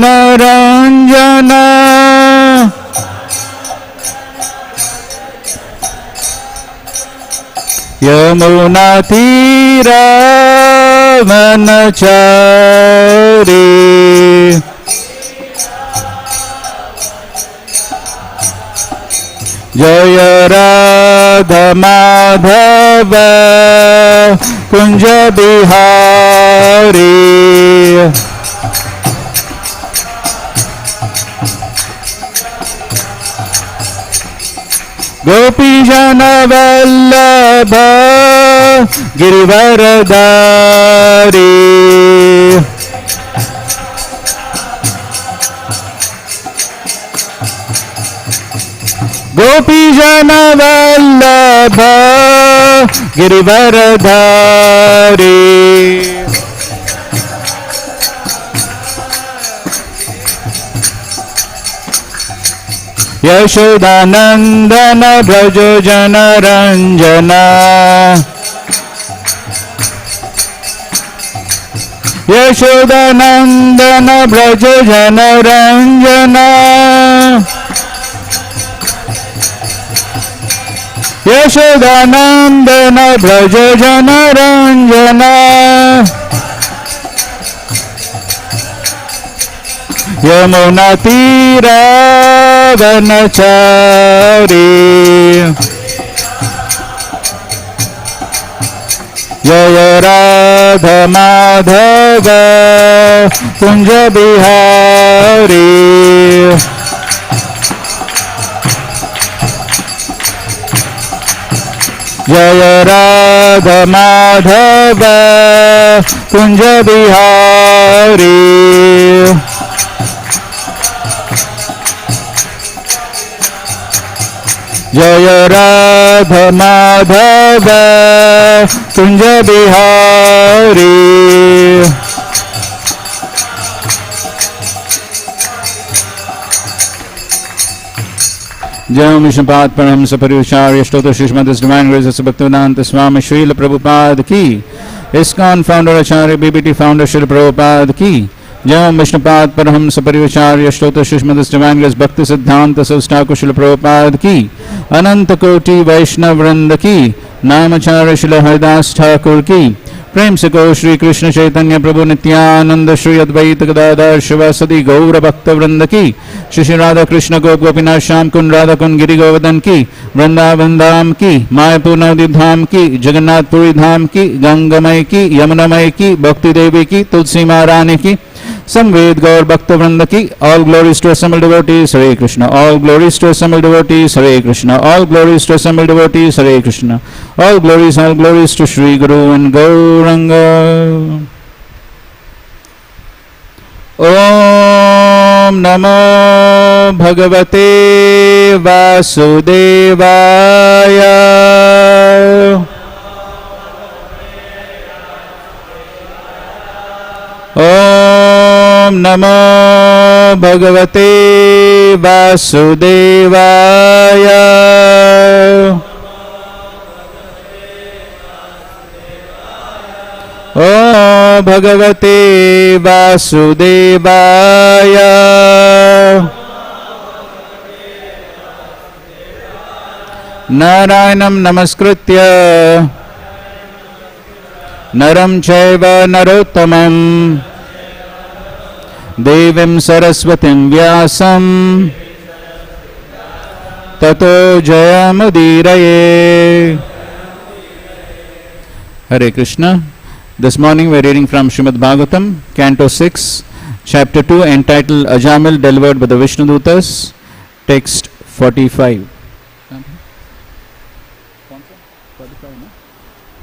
Naranjana Yamuna Tira Vanachari Jaya Radha Madhava Kunja Bihari Gopi Jana Vallabha Girivaradari Gopi Jana Vallabha Girivaradari Yashodanandana Brajo Jana Ranjana Yashodanandana Brajo Jana Ranjana Yashodanandana Brajo Jana Ranjana Yamuna Tira Vanachari Jaya Radha Madhava Kunja Bihari Jaya Radha Madhava Kunja Bihari Jaya Radha Madhava Kunja Bihari Jai Vishnupada Paramhamsa Pariyacharya Stottra Srimad Divine Grace Bhaktivedanta Swami Srila Prabhupada ki Iskcon founder Acharya BBT founder Srila Prabhupada ki Jai Vishnupada Paramhamsa Pariyacharya Stottra Srimad Divine Grace Bhakti Siddhanta Saraswati Srila Prabhupada ki Ananta Koti Vaishnav Vrinda ki Namacharya Srila Haridas Thakur ki प्रेम से कहो श्री कृष्ण चैतन्य प्रभु नित्यानंद श्री अद्वैत गदाधर शिवासदि गौर भक्त वृंद की श्री राधा कृष्ण गोप गोपीनाथ श्याम कुंड राधा कुंड गिरि गोवर्धन की वृंदावन धाम की मायापुर नवदीप धाम की जगन्नाथपुरी धाम की गंगामय की यमुनामय की भक्ति देवी की तुलसी महारानी की Samved Gaur Bhakta Vrinda ki. All glories to assembled devotees, Hare Krishna. All glories to assembled devotees, Hare Krishna. All glories to assembled devotees, Hare Krishna. All glories to Shri Guru and Gauranga. Om Namo Bhagavate Vasudevaya. Om Namo Bhagavate Vasudevaya. Om Bhagavate Vasudevaya. Narayanam Namaskritya Naram Chaiva Narottamam Devim Saraswatim Vyasam Tato Jayamudiraye. Hare Krishna. This morning we are reading from Srimad Bhagavatam, Canto 6, Chapter 2, entitled Ajamil, delivered by the Vishnudutas, text 45.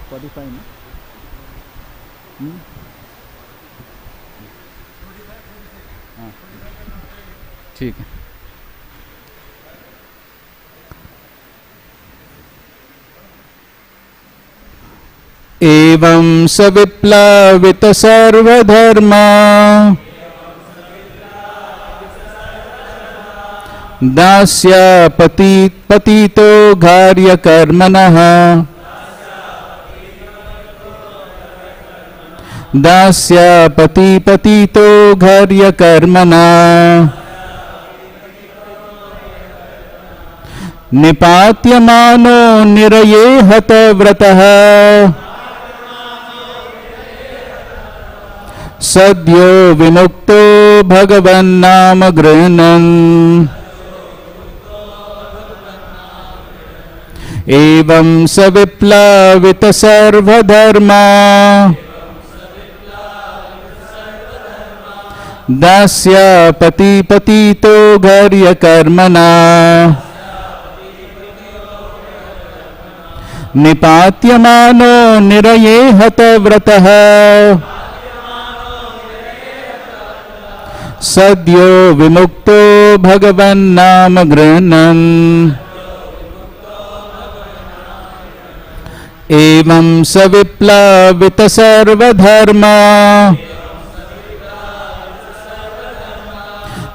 45 ना? हाँ ठीक है. एवं सविप्लवित सर्वधर्मा दास्य पतितो घार्य कर्मणः दास्य पति पतितो घर्य कर्मणा निपात्यमानो निरये हतव्रतः सद्यो विमुक्तो भगवन्नाम गृह्णन् एवं स विप्लवित सर्वधर्मा दास्य पति पतितो घर्य कर्मणा निपात्यमानो निरये हतव्रतः सद्यो विमुक्तो भगवन्नाम गृह्णन् एवं स विप्लवित सर्वधर्मा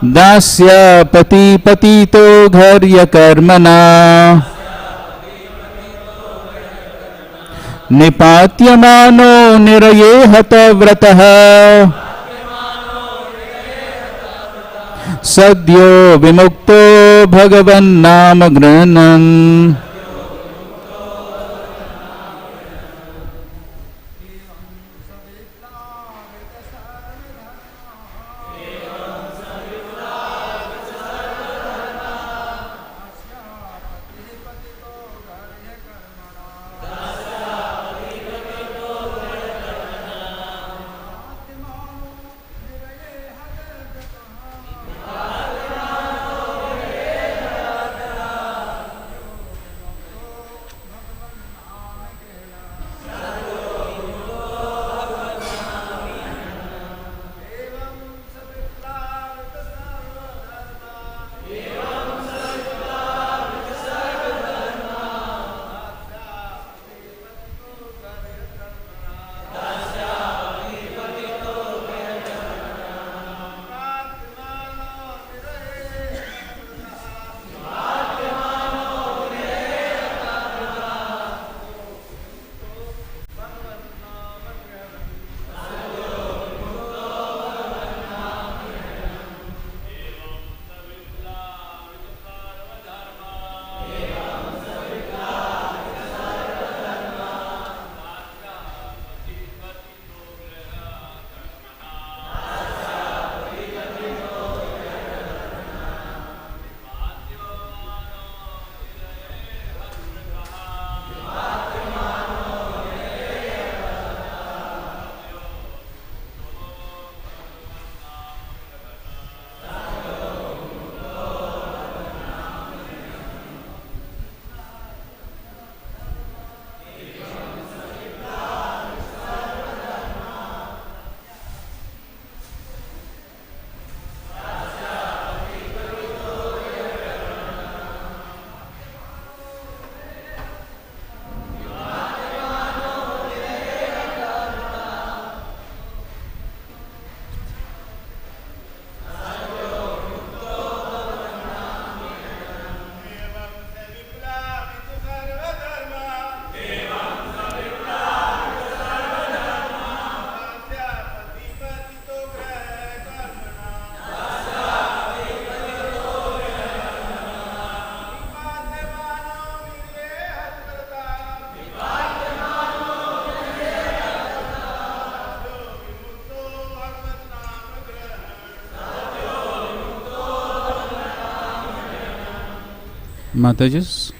दास्य पति पतितो घर्य कर्मणा निपात्यमानो निरये हतव्रतः सद्यो विमुक्तो भगवन्नाम गृह्णन् Mataji's.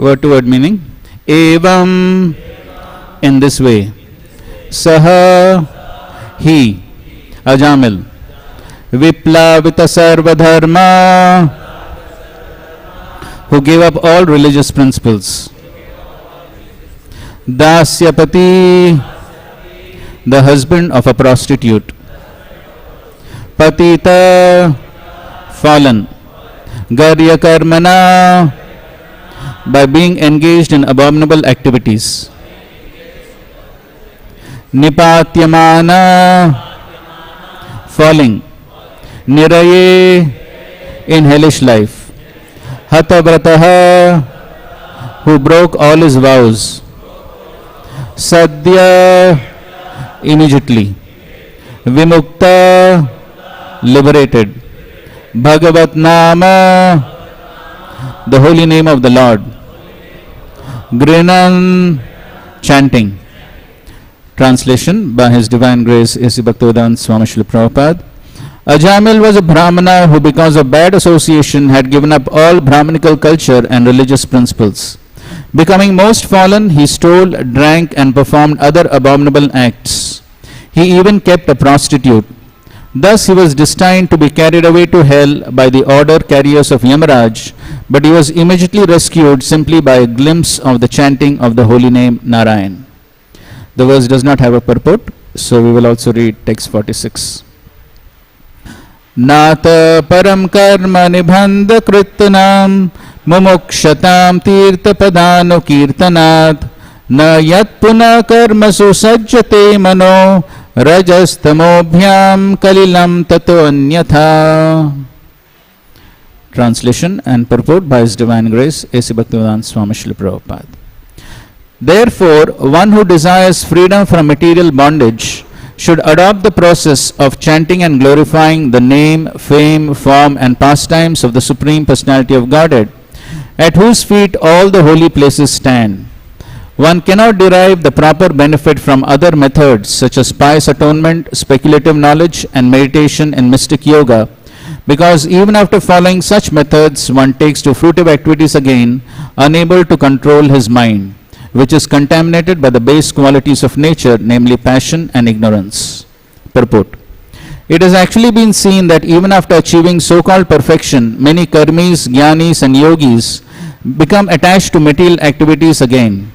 Word to word meaning. Evam, in this way. Saha, he, Ajamil. Viplavita sarva dharma, who gave up all religious principles. Dasyapati, the husband of a prostitute. Patita, fallen. Garya karmana, by being engaged in abominable activities. Nipatyamana, falling. Niraye, in hellish life. Hatavrataha, who broke all his vows. Sadhya, immediately. Vimukta, liberated. Bhagavat Nama, the holy name of the Lord. Grinan, chanting. Translation by His Divine Grace A.C. Bhaktivedanta Swami Srila Prabhupada. Ajamil was a Brahmana who, because of bad association, had given up all Brahmanical culture and religious principles. Becoming most fallen, he stole, drank, and performed other abominable acts. He even kept a prostitute. Thus he was destined to be carried away to hell by the order carriers of Yamaraj, but he was immediately rescued simply by a glimpse of the chanting of the holy name Narayan. The verse does not have a purport, so we will also read text 46. Nata param karma nibhandha krittanam mumukshatam tirtha padano kirtanat na yat puna karma susajjate mano rajastamobhyam kalilam tato anyatha. Translation and purport by His Divine Grace A.C. Bhaktivedanta Swami Srila Prabhupada. Therefore, one who desires freedom from material bondage should adopt the process of chanting and glorifying the name, fame, form and pastimes of the Supreme Personality of Godhead, at whose feet all the holy places stand. One cannot derive the proper benefit from other methods such as pious atonement, speculative knowledge and meditation in mystic yoga, because even after following such methods, one takes to fruitive activities again, unable to control his mind, which is contaminated by the base qualities of nature, namely passion and ignorance. Purport. It has actually been seen that even after achieving so-called perfection, many karmis, jnanis and yogis become attached to material activities again.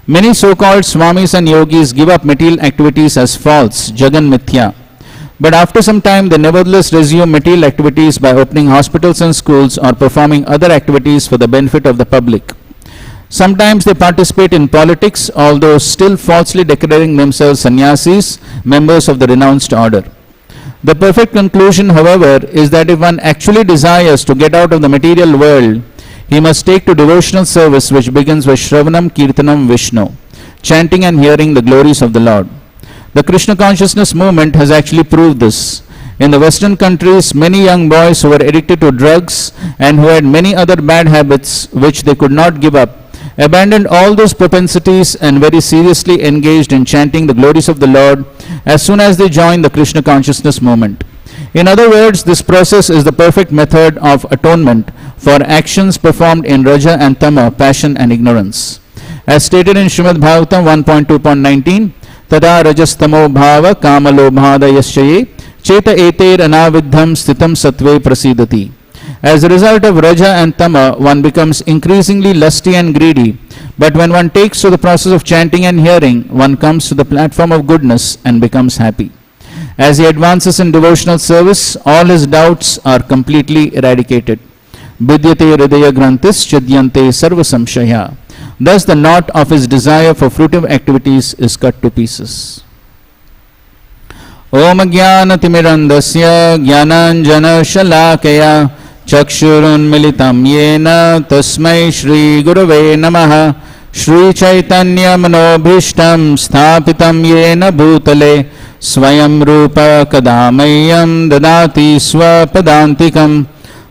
Many so-called swamis and yogis give up material activities as false, jagan mithya. But after some time, they nevertheless resume material activities by opening hospitals and schools or performing other activities for the benefit of the public. Sometimes they participate in politics, although still falsely declaring themselves sannyasis, members of the renounced order. The perfect conclusion, however, is that if one actually desires to get out of the material world, he must take to devotional service, which begins with Shravanam Kirtanam Vishnu, chanting and hearing the glories of the Lord. The Krishna consciousness movement has actually proved this. In the Western countries, many young boys who were addicted to drugs and who had many other bad habits which they could not give up, abandoned all those propensities and very seriously engaged in chanting the glories of the Lord as soon as they joined the Krishna consciousness movement. In other words, this process is the perfect method of atonement for actions performed in Raja and Tama, passion and ignorance. As stated in Srimad Bhagavatam 1.2.19, Tada rajastamo bhava kamalobhada yasyaye cheta eter anavidham sthitam satve prasidati. As a result of Raja and Tama, one becomes increasingly lusty and greedy, but when one takes to the process of chanting and hearing, one comes to the platform of goodness and becomes happy. As he advances in devotional service, all his doubts are completely eradicated. Vidyate hridaya grantis chidyante sarva samshaya. Thus the knot of his desire for fruitive activities is cut to pieces. Om jnana timirandasya jnananjana shalakaya chakshurunmilitam yena tasmai shri gurave namaha Shri Chaitanya manobhishtam sthapitam yena bhutale swayam rupa kadamayam dadati swapadantikam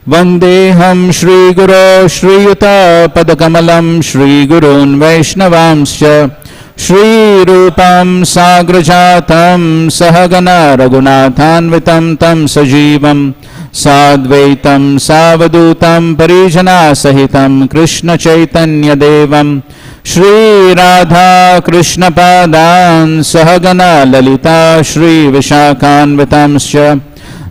Vandeham Shri Guru Shri Yuta Padakamalam Shri Gurun Vaishnavamscha Shri Rupam Sagrajatam Sahagana Raghunathanvitam Tam Sajivam Sadvaitam Savadutam Parijana Sahitam Krishna Chaitanya Devam Shri Radha Krishna Padan Sahagana Lalita Shri Vishakhanvitamscha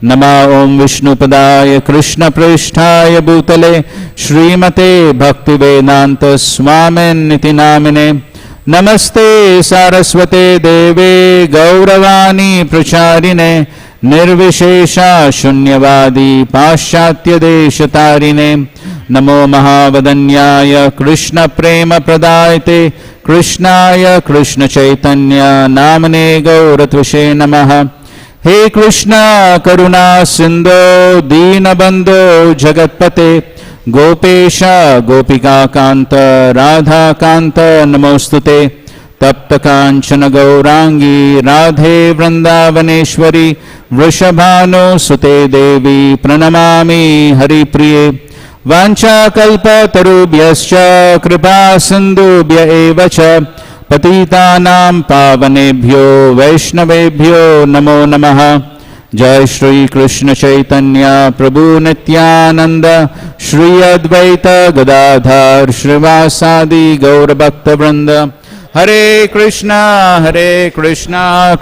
Nama Om Vishnu Padaya Krishna Prishtaya Bhutale Shrimate Bhaktivedanta Swamin Niti Namine Namaste Saraswate Deve Gauravani Pracharine Nirvishesha Shunyavadi Paschatya Deshatarine Namo Mahavadanyaya Krishna Prema Pradayate Krishnaya Krishna Chaitanya Namane Gauratvishe Namaha. He Krishna Karuna Sindho Deenabandho Jagatpate Gopesha Gopika Kanta Radha Kanta Namostute Tapta Kanchana Gaurangi Radhe Vrindavaneshwari Vrishabhano Sute Devi Pranamami Hari Priye Vancha Kalpa Tarubhyascha Kripa Sindhubhya Evacha Patitanam Pavanebhyo Vaishnavebhyo Namo Namaha. Jai Shri Krishna Chaitanya Prabhu Nityananda Shri Advaita Gadadhar Shrivasadi Gaura Bhakta Vrinda. Hare Krishna Krishna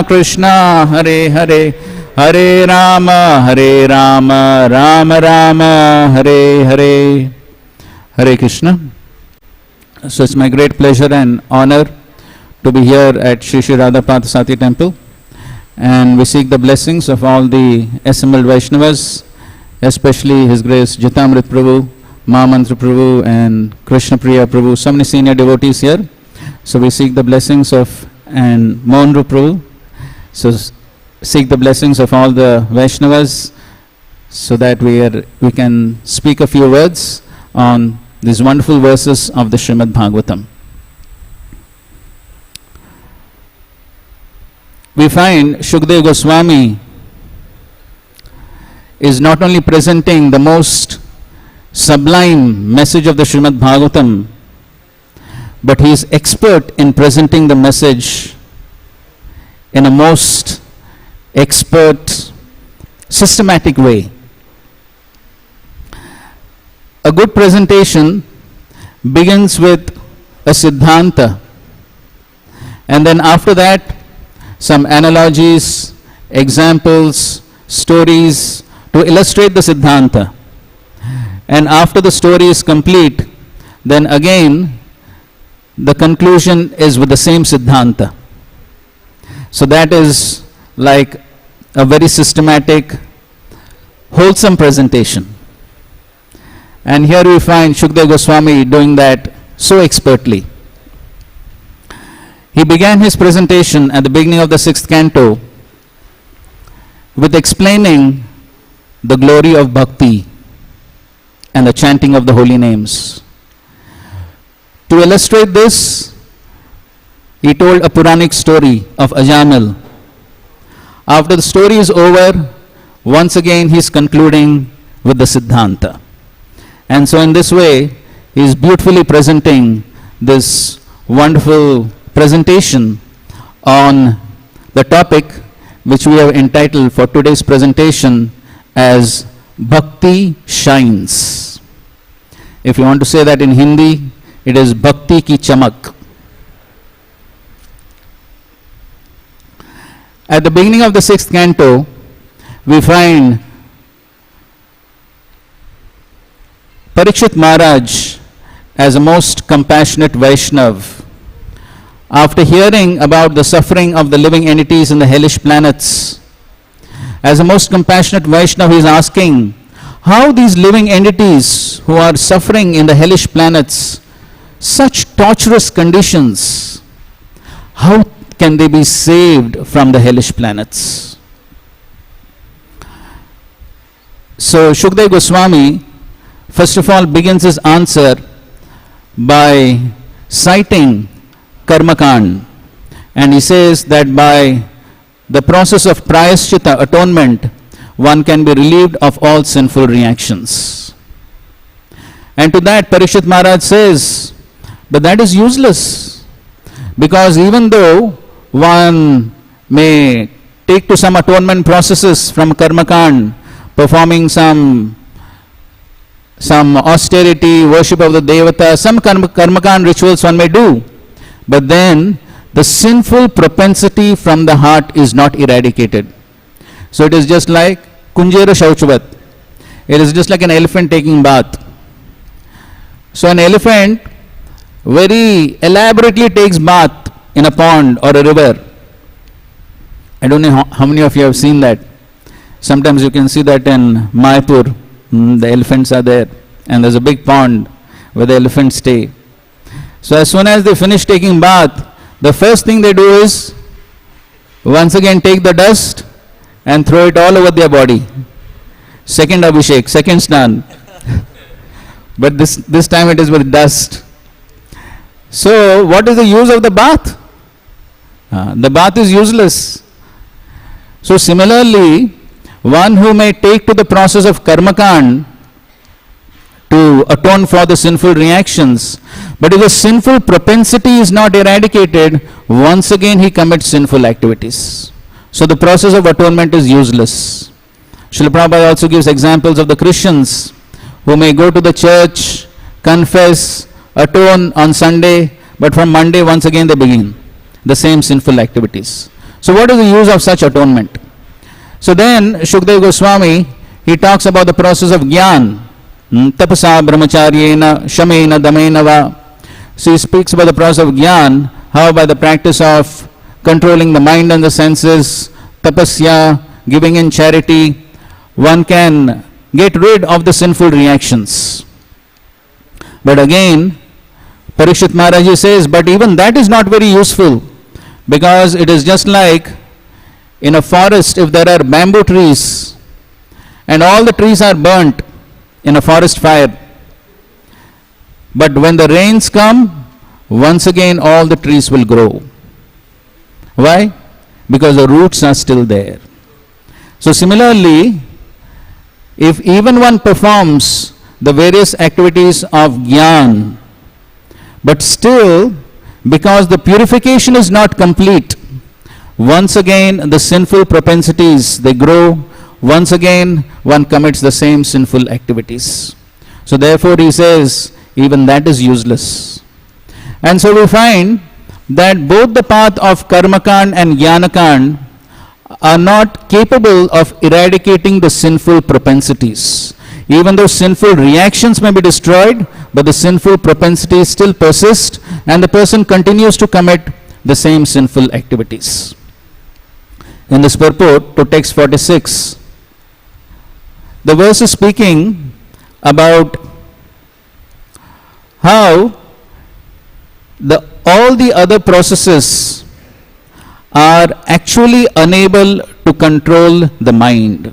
Krishna Hare Hare Hare Rama Rama Rama Hare Hare. Hare Krishna. So it's my great pleasure and honor to be here at Shri Shri Radha Parthasarthi temple, and we seek the blessings of all the assembled Vaishnavas, especially His Grace Jitamrit Prabhu, Mahamantra Prabhu and Krishna Priya Prabhu, so many senior devotees here. So we seek the blessings of and Mohanru Prabhu. So seek the blessings of all the Vaishnavas so that we can speak a few words on these wonderful verses of the Srimad Bhagavatam. We find Shukdev Goswami is not only presenting the most sublime message of the Srimad Bhagavatam, but he is expert in presenting the message in a most expert, systematic way. A good presentation begins with a Siddhanta, and then after that some analogies, examples, stories to illustrate the Siddhanta. And after the story is complete, then again the conclusion is with the same Siddhanta. So that is like a very systematic, wholesome presentation. And here we find Shukdev Goswami doing that so expertly. He began his presentation at the beginning of the 6th canto with explaining the glory of bhakti and the chanting of the holy names. To illustrate this, he told a Puranic story of Ajamil. After the story is over, once again he is concluding with the Siddhanta. And so in this way, he is beautifully presenting this wonderful presentation on the topic which we have entitled for today's presentation as Bhakti Shines. If you want to say that in Hindi, it is Bhakti Ki Chamak. At the beginning of the 6th canto, we find Parikshit Maharaj as a most compassionate Vaishnav. After hearing about the suffering of the living entities in the hellish planets, as a most compassionate Vaishnav, he is asking how these living entities who are suffering in the hellish planets, such torturous conditions, how can they be saved from the hellish planets? So Shukdev Goswami first of all begins his answer by citing Karmakand, and he says that by the process of Prayaschitta, atonement, one can be relieved of all sinful reactions. And to that Parikshit Maharaj says, but that is useless, because even though one may take to some atonement processes from Karmakand, performing some austerity, worship of the Devata, some Karmakand rituals one may do, but then the sinful propensity from the heart is not eradicated. So it is just like Kunjera Shauchavat. It is just like an elephant taking bath. So an elephant very elaborately takes bath in a pond or a river. I don't know how many of you have seen that. Sometimes you can see that in Mayapur. The elephants are there, and there's a big pond where the elephants stay. So as soon as they finish taking bath, the first thing they do is once again take the dust and throw it all over their body. Second abhishek, second snan. But this time it is with dust. So what is the use of the bath? The bath is useless. So similarly, one who may take to the process of karmakand to atone for the sinful reactions, but if the sinful propensity is not eradicated, once again he commits sinful activities. So the process of atonement is useless. Srila Prabhupada also gives examples of the Christians who may go to the church, confess, atone on Sunday, but from Monday once again they begin the same sinful activities. So what is the use of such atonement? So then Shukdev Goswami, he talks about the process of jnana, tapasa brahmacharyena shamena damena va. So he speaks about the process of jnana, how by the practice of controlling the mind and the senses, tapasya, giving in charity, one can get rid of the sinful reactions. But again, Parikshit Maharaji says, but even that is not very useful, because it is just like in a forest, if there are bamboo trees and all the trees are burnt in a forest fire, but when the rains come, once again all the trees will grow. Why? Because the roots are still there. So similarly, if even one performs the various activities of jnana, but still, because the purification is not complete, once again the sinful propensities, they grow. Once again one commits the same sinful activities. So therefore he says, even that is useless. And so we find that both the path of karmakand and jnanakand are not capable of eradicating the sinful propensities. Even though sinful reactions may be destroyed, but the sinful propensities still persist, and the person continues to commit the same sinful activities. In this purport to text 46, the verse is speaking about how all the other processes are actually unable to control the mind.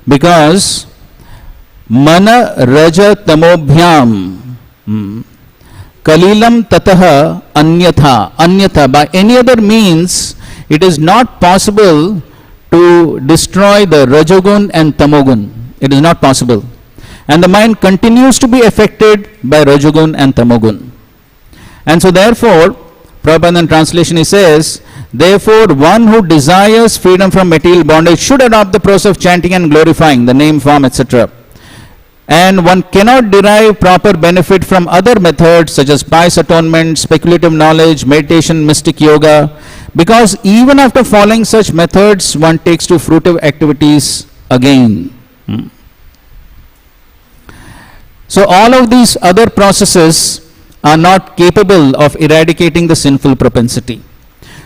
Because mana raja tamobhyam kalilam tataha anyatha, by any other means it is not possible to destroy the rajogun and tamogun. It is not possible. And the mind continues to be affected by rajogun and tamogun. And so therefore, Prabhupada in translation he says, therefore one who desires freedom from material bondage should adopt the process of chanting and glorifying the name, form, etc. And one cannot derive proper benefit from other methods such as pious atonement, speculative knowledge, meditation, mystic yoga, because even after following such methods, one takes to fruitive activities again. So all of these other processes are not capable of eradicating the sinful propensity.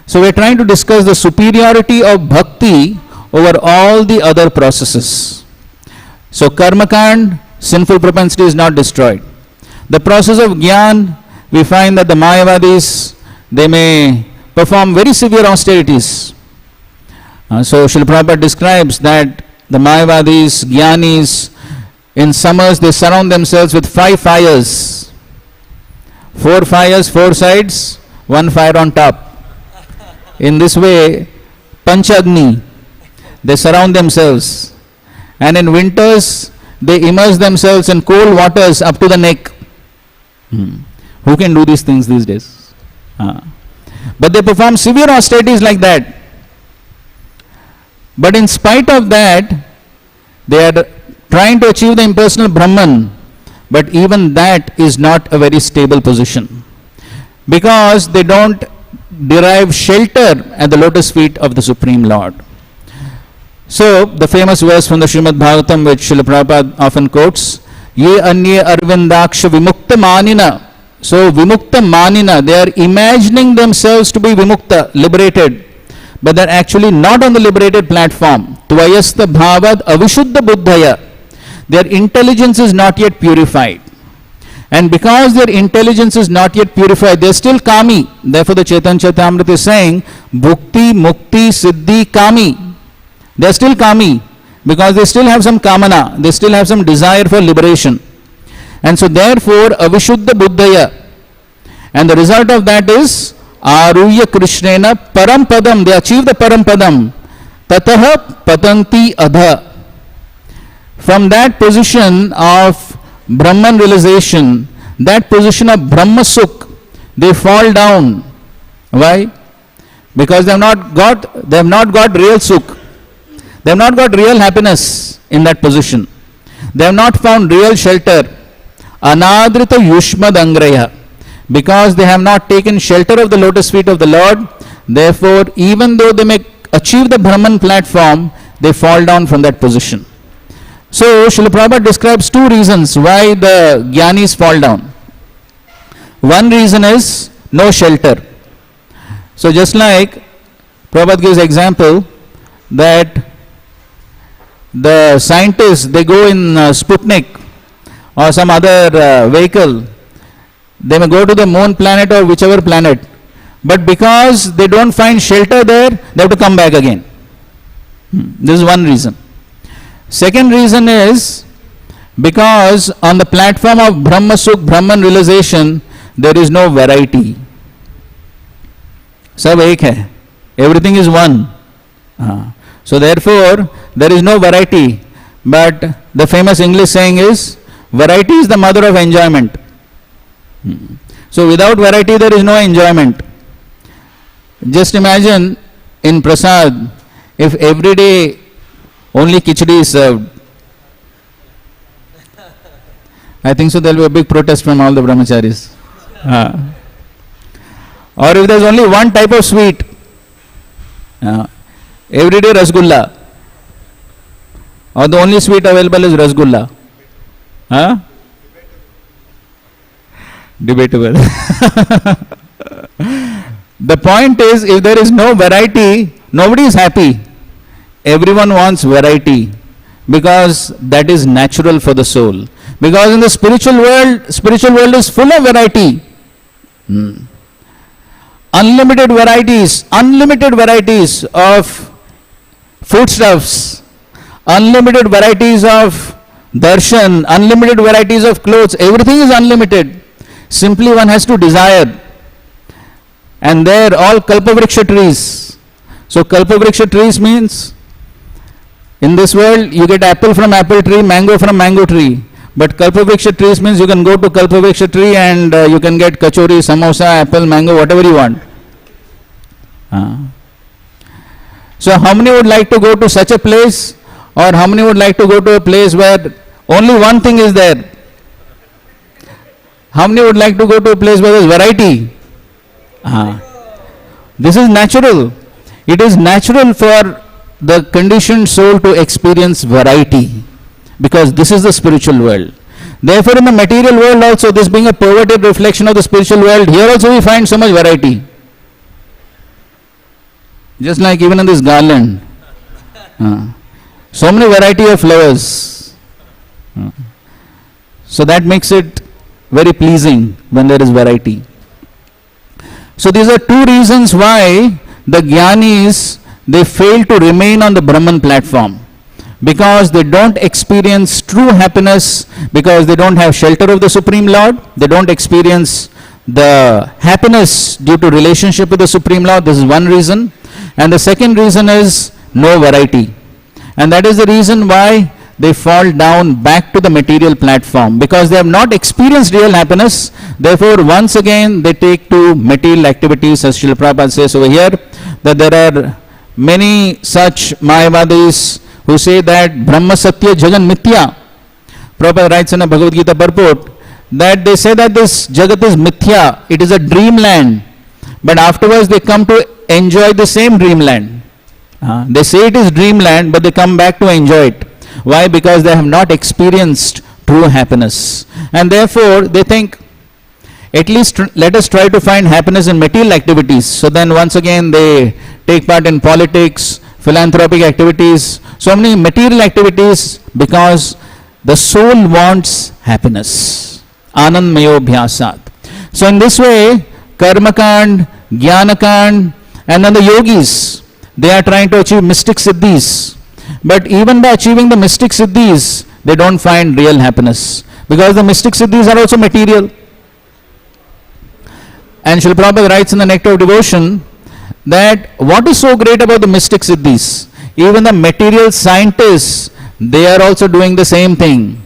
So we are trying to discuss the superiority of bhakti over all the other processes. So karmakand, sinful propensity is not destroyed. The process of jnana, we find that the Mayavadis, they may perform very severe austerities. So Srila Prabhupada describes that the Mayavadis, Jnanis, in summers they surround themselves with 5 fires. 4 fires, 4 sides, 1 fire on top. In this way, Panchagni, they surround themselves. And in winters, they immerse themselves in cold waters up to the neck. Who can do these things these days? But they perform severe austerities like that. But in spite of that, they are trying to achieve the impersonal Brahman. But even that is not a very stable position, because they don't derive shelter at the lotus feet of the Supreme Lord. So the famous verse from the Srimad Bhagavatam, which Srila Prabhupada often quotes, Ye anye arvindaksha vimukta manina So Vimukta Manina, they are imagining themselves to be Vimukta, liberated, but they are actually not on the liberated platform. Tvayasta Bhavad Avishuddha Buddhaya. Their intelligence is not yet purified. And because their intelligence is not yet purified, they are still kami. Therefore the Chaitanya Charitamrita is saying, Bhukti, Mukti, Siddhi, Kami. They are still kami because they still have some kamana, they still have some desire for liberation. And so therefore, Avishuddha Buddhaya. And the result of that is, Aruya Krishnena Parampadam. They achieve the Parampadam. Tataha Patanti Adha. From that position of Brahman realization, that position of Brahma Sukh, they fall down. Why? Because they have not got real Sukh. They have not got real happiness in that position. They have not found real shelter. Anadrita Yushmad Angraya. Because they have not taken shelter of the lotus feet of the Lord, therefore, even though they may achieve the Brahman platform, they fall down from that position. So, Srila Prabhupada describes two reasons why the Jnanis fall down. One reason is no shelter. So, just like Prabhupada gives example that the scientists, they go in Sputnik or some other vehicle, they may go to the moon planet or whichever planet, but because they don't find shelter there, they have to come back again. This is one reason. Second reason is because on the platform of Brahma Sukh, Brahman realization, there is no variety. Sab ek hai. Everything is one. So therefore, there is no variety. But the famous English saying is, variety is the mother of enjoyment. So without variety, there is no enjoyment. Just imagine in Prasad, if every day only khichdi is served, I think so there will be a big protest from all the brahmacharis. Or if there is only one type of sweet, every day rasgulla, or the only sweet available is rasgulla. Debatable. The point is, if there is no variety, nobody is happy. Everyone wants variety because that is natural for the soul. Because in the spiritual world is full of variety. Unlimited varieties of foodstuffs, unlimited varieties of darshan, unlimited varieties of clothes, everything is unlimited. Simply one has to desire. And there all kalpavriksha trees. So kalpavriksha trees means, in this world you get apple from apple tree, mango from mango tree. But kalpavriksha trees means you can go to kalpavriksha tree and you can get kachori, samosa, apple, mango, whatever you want. So how many would like to go to such a place, or how many would like to go to a place where only one thing is there? How many would like to go to a place where there is variety? This is natural. It is natural for the conditioned soul to experience variety, because this is the spiritual world. Therefore in the material world also, this being a perverted reflection of the spiritual world, here also we find so much variety. Just like even in this garland, so many variety of flowers. So that makes it very pleasing when there is variety. So these are two reasons why the Jnanis, they fail to remain on the Brahman platform. Because they don't experience true happiness, because they don't have shelter of the Supreme Lord, they don't experience the happiness due to relationship with the Supreme Lord. This is one reason. And the second reason is no variety. And that is the reason why they fall down back to the material platform, because they have not experienced real happiness. Therefore, once again, they take to material activities, as Srila Prabhupada says over here, that there are many such Mayavadis who say that Brahma Satya Jagan Mithya. Prabhupada writes in a Bhagavad Gita purport that they say that this Jagat is Mithya, it is a dreamland, but afterwards they come to enjoy the same dreamland. They say it is dreamland, but they come back to enjoy it. Why? Because they have not experienced true happiness. And therefore, they think At least let us try to find happiness in material activities. So then once again they take part in politics, philanthropic activities, so many material activities, because the soul wants happiness. Anand mayo bhyasat. So in this way, karmakand, jnanakand, and then the yogis, they are trying to achieve mystic siddhis. But even by achieving the mystic siddhis, they don't find real happiness, because the mystic siddhis are also material. And Srila Prabhupada writes in the Nectar of Devotion that what is so great about the mystic siddhis? Even the material scientists, they are also doing the same thing.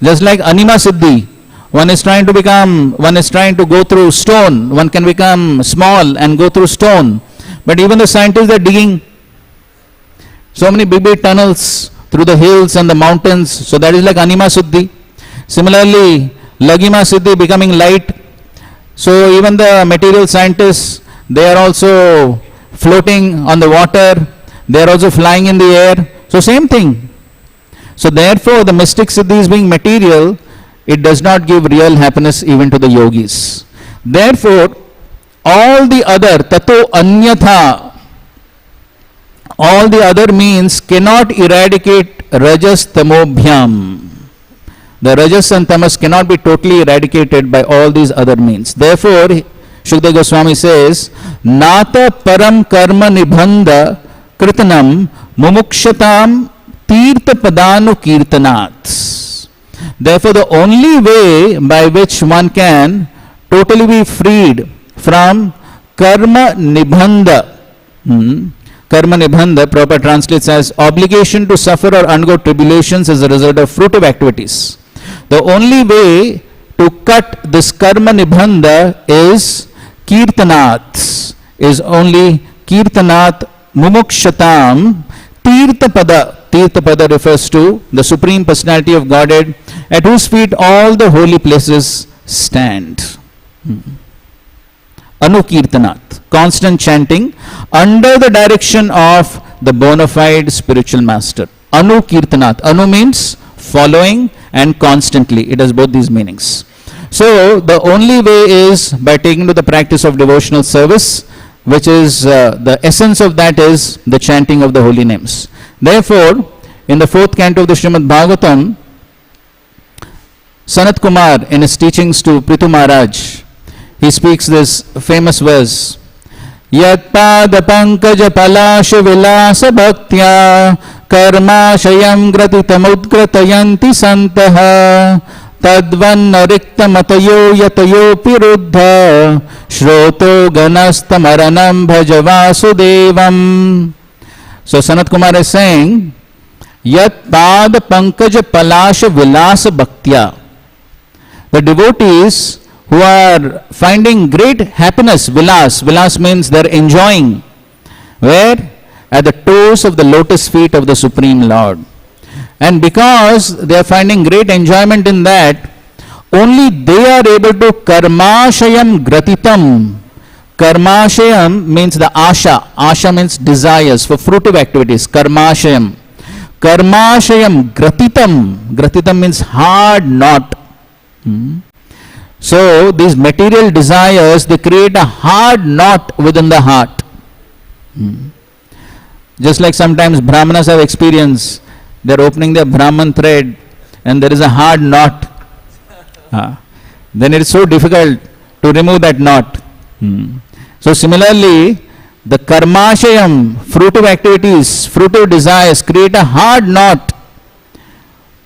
Just like anima siddhi, one is trying to go through stone, one can become small and go through stone. But even the scientists are digging so many big tunnels through the hills and the mountains, so that is like anima siddhi. Similarly, lagima siddhi, becoming light. So even the material scientists, they are also floating on the water, they are also flying in the air. So same thing. So therefore the mystic siddhis being material, it does not give real happiness even to the yogis. Therefore, all the other, tato anyatha, all the other means cannot eradicate rajas tamobhyam. The rajas and tamas cannot be totally eradicated by all these other means. Therefore, Shukdev Goswami says, Nata param karma nibandha kritanam mumukshatam tirtha padanu kirtanat. Therefore, the only way by which one can totally be freed from karma nibandha, karma nibandha, Prabhupada translates as obligation to suffer or undergo tribulations as a result of fruitive activities. The only way to cut this karma nibandha is kirtanat, is only kirtanat mumukshatam tirtha pada. Tirtha pada refers to the Supreme Personality of Godhead, at whose feet all the holy places stand. Anukirtanat, constant chanting under the direction of the bona fide spiritual master. Anukirtanat, anu means following and constantly, it has both these meanings. So the only way is by taking to the practice of devotional service, which is the essence of that is the chanting of the holy names. Therefore, in the 4th canto of the Srimad Bhagavatam, Sanat Kumar, in his teachings to Prithu Maharaj, he speaks this famous verse, Yat pada pankaja palasha vilasa bhaktya karma shayam gratitamudgratayanti santaha tadvanna rikta matayo yatayo piruddha shroto ganastamaranam bhaja vasudevam. So Sanat Kumar is saying, Yat pada pankaja palasha vilasa bhaktya. The devotees who are finding great happiness, vilas means they are enjoying, where? At the toes of the lotus feet of the Supreme Lord. And because they are finding great enjoyment in that, only they are able to karmashayam gratitam. Karmashayam means the asha. Asha means desires for fruitive activities. Karmashayam. Karmashayam gratitam. Gratitam means hard knot. So these material desires, they create a hard knot within the heart. Just like sometimes Brahmanas have experienced, they are opening their Brahman thread and there is a hard knot. Then it is so difficult to remove that knot. So similarly, the karmashayam, fruitive activities, fruitive desires create a hard knot.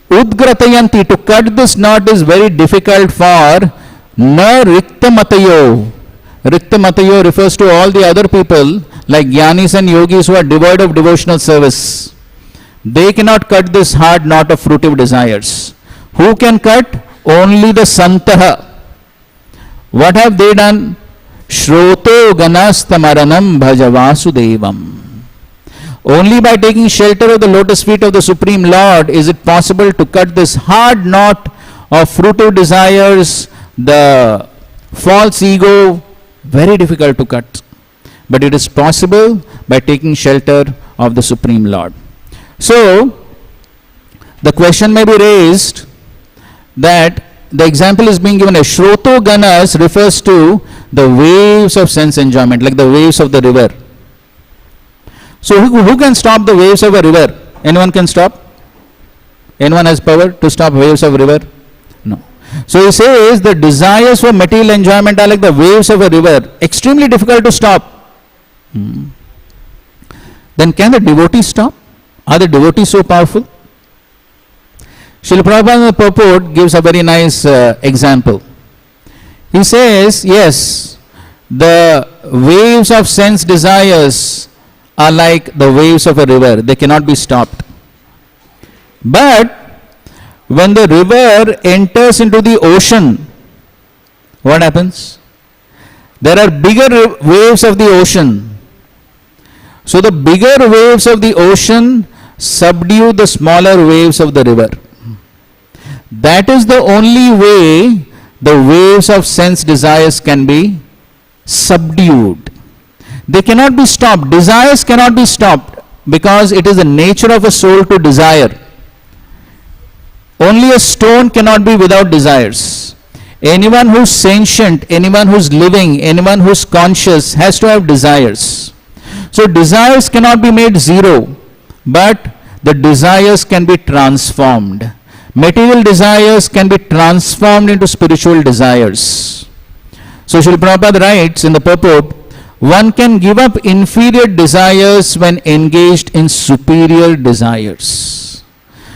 Udgratayanti, to cut this knot is very difficult for na rikta matayo. Rikta matayo refers to all the other people like jnanis and yogis who are devoid of devotional service. They cannot cut this hard knot of fruitive desires. Who can cut? Only the santaha. What have they done? Shroto ganastamaranam bhajavasudevam. Only by taking shelter of the lotus feet of the Supreme Lord is it possible to cut this hard knot of fruitive desires, the false ego, very difficult to cut. But it is possible by taking shelter of the Supreme Lord. So, the question may be raised that the example is being given as Shroto Ganas refers to the waves of sense enjoyment, like the waves of the river. So who can stop the waves of a river? Anyone can stop? Anyone has power to stop waves of a river? No. So he says the desires for material enjoyment are like the waves of a river, extremely difficult to stop. Then can the devotees stop? Are the devotees so powerful? Srila Prabhupada in the purport gives a very nice example. He says, yes, the waves of sense desires are like the waves of a river. They cannot be stopped. But when the river enters into the ocean, what happens? There are bigger waves of the ocean. So the bigger waves of the ocean subdue the smaller waves of the river. That is the only way the waves of sense desires can be subdued. They cannot be stopped. Desires cannot be stopped because it is the nature of a soul to desire. Only a stone cannot be without desires. Anyone who's sentient, anyone who's living, anyone who's conscious has to have desires. So desires cannot be made zero, but the desires can be transformed. Material desires can be transformed into spiritual desires. So Srila Prabhupada writes in the purport, one can give up inferior desires when engaged in superior desires.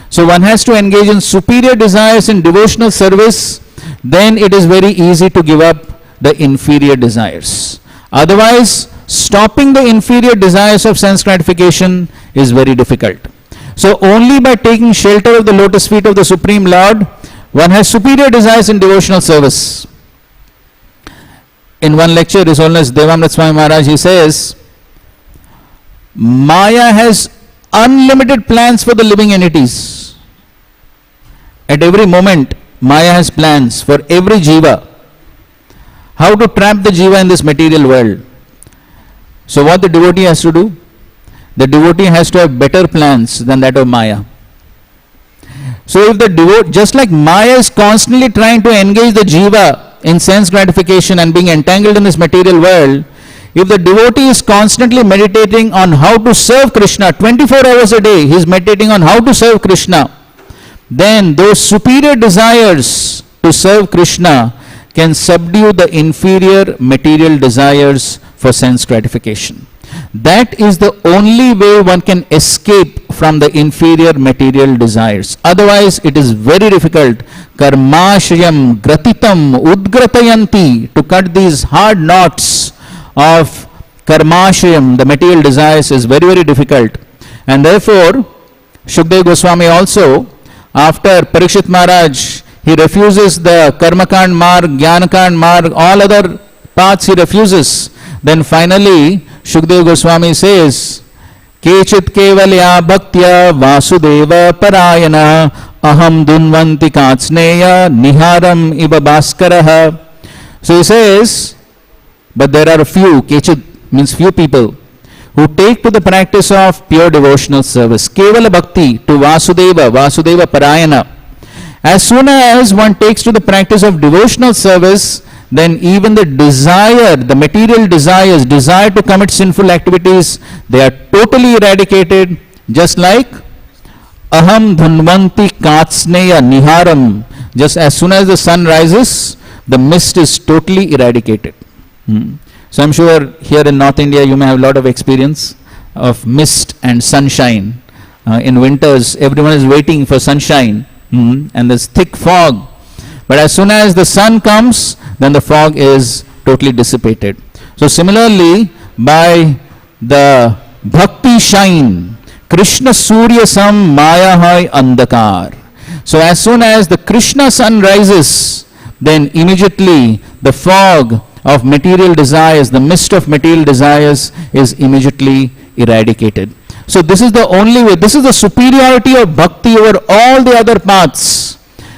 So one has to engage in superior desires in devotional service, then it is very easy to give up the inferior desires. Otherwise, stopping the inferior desires of sense gratification is very difficult. So only by taking shelter of the lotus feet of the Supreme Lord, one has superior desires in devotional service. In one lecture, His Holiness Devamrit Swami Maharaj, he says, Maya has unlimited plans for the living entities. At every moment, Maya has plans for every jiva. How to trap the jiva in this material world. So what the devotee has to do? The devotee has to have better plans than that of Maya. So if the devotee, just like Maya is constantly trying to engage the jiva in sense gratification and being entangled in this material world, if the devotee is constantly meditating on how to serve Krishna, 24 hours a day, he is meditating on how to serve Krishna, then those superior desires to serve Krishna can subdue the inferior material desires for sense gratification. That is the only way one can escape from the inferior material desires. Otherwise, it is very difficult. Karmashriyam gratitam udgratayanti, to cut these hard knots of karmashriyam, the material desires, is very, very difficult. And therefore, Shukdev Goswami also, after Parikshit Maharaj, he refuses the Karmakand Marg, Jnanakand Marg, all other paths he refuses. Then finally, Shukdev Goswami says, Kechit kevalya bhaktya vasudeva parayana aham dunvanti katsneya niharam iva bhaskaraha. So he says, but there are a few, Kechit means few people, who take to the practice of pure devotional service. Kevala bhakti to Vasudeva, Vasudeva parayana. As soon as one takes to the practice of devotional service, then even the desire, the material desires, desire to commit sinful activities, they are totally eradicated, just like aham dhunvanti katsneya niharam. Just as soon as the sun rises, the mist is totally eradicated. So I'm sure here in North India you may have a lot of experience of mist and sunshine. In winters, everyone is waiting for sunshine, and there's thick fog. But as soon as the sun comes, then the fog is totally dissipated. So similarly, by the bhakti shine, Krishna Surya Sam Maya Hai Andakar. So as soon as the Krishna sun rises, then immediately the fog of material desires, the mist of material desires is immediately eradicated. So this is the only way, this is the superiority of bhakti over all the other paths.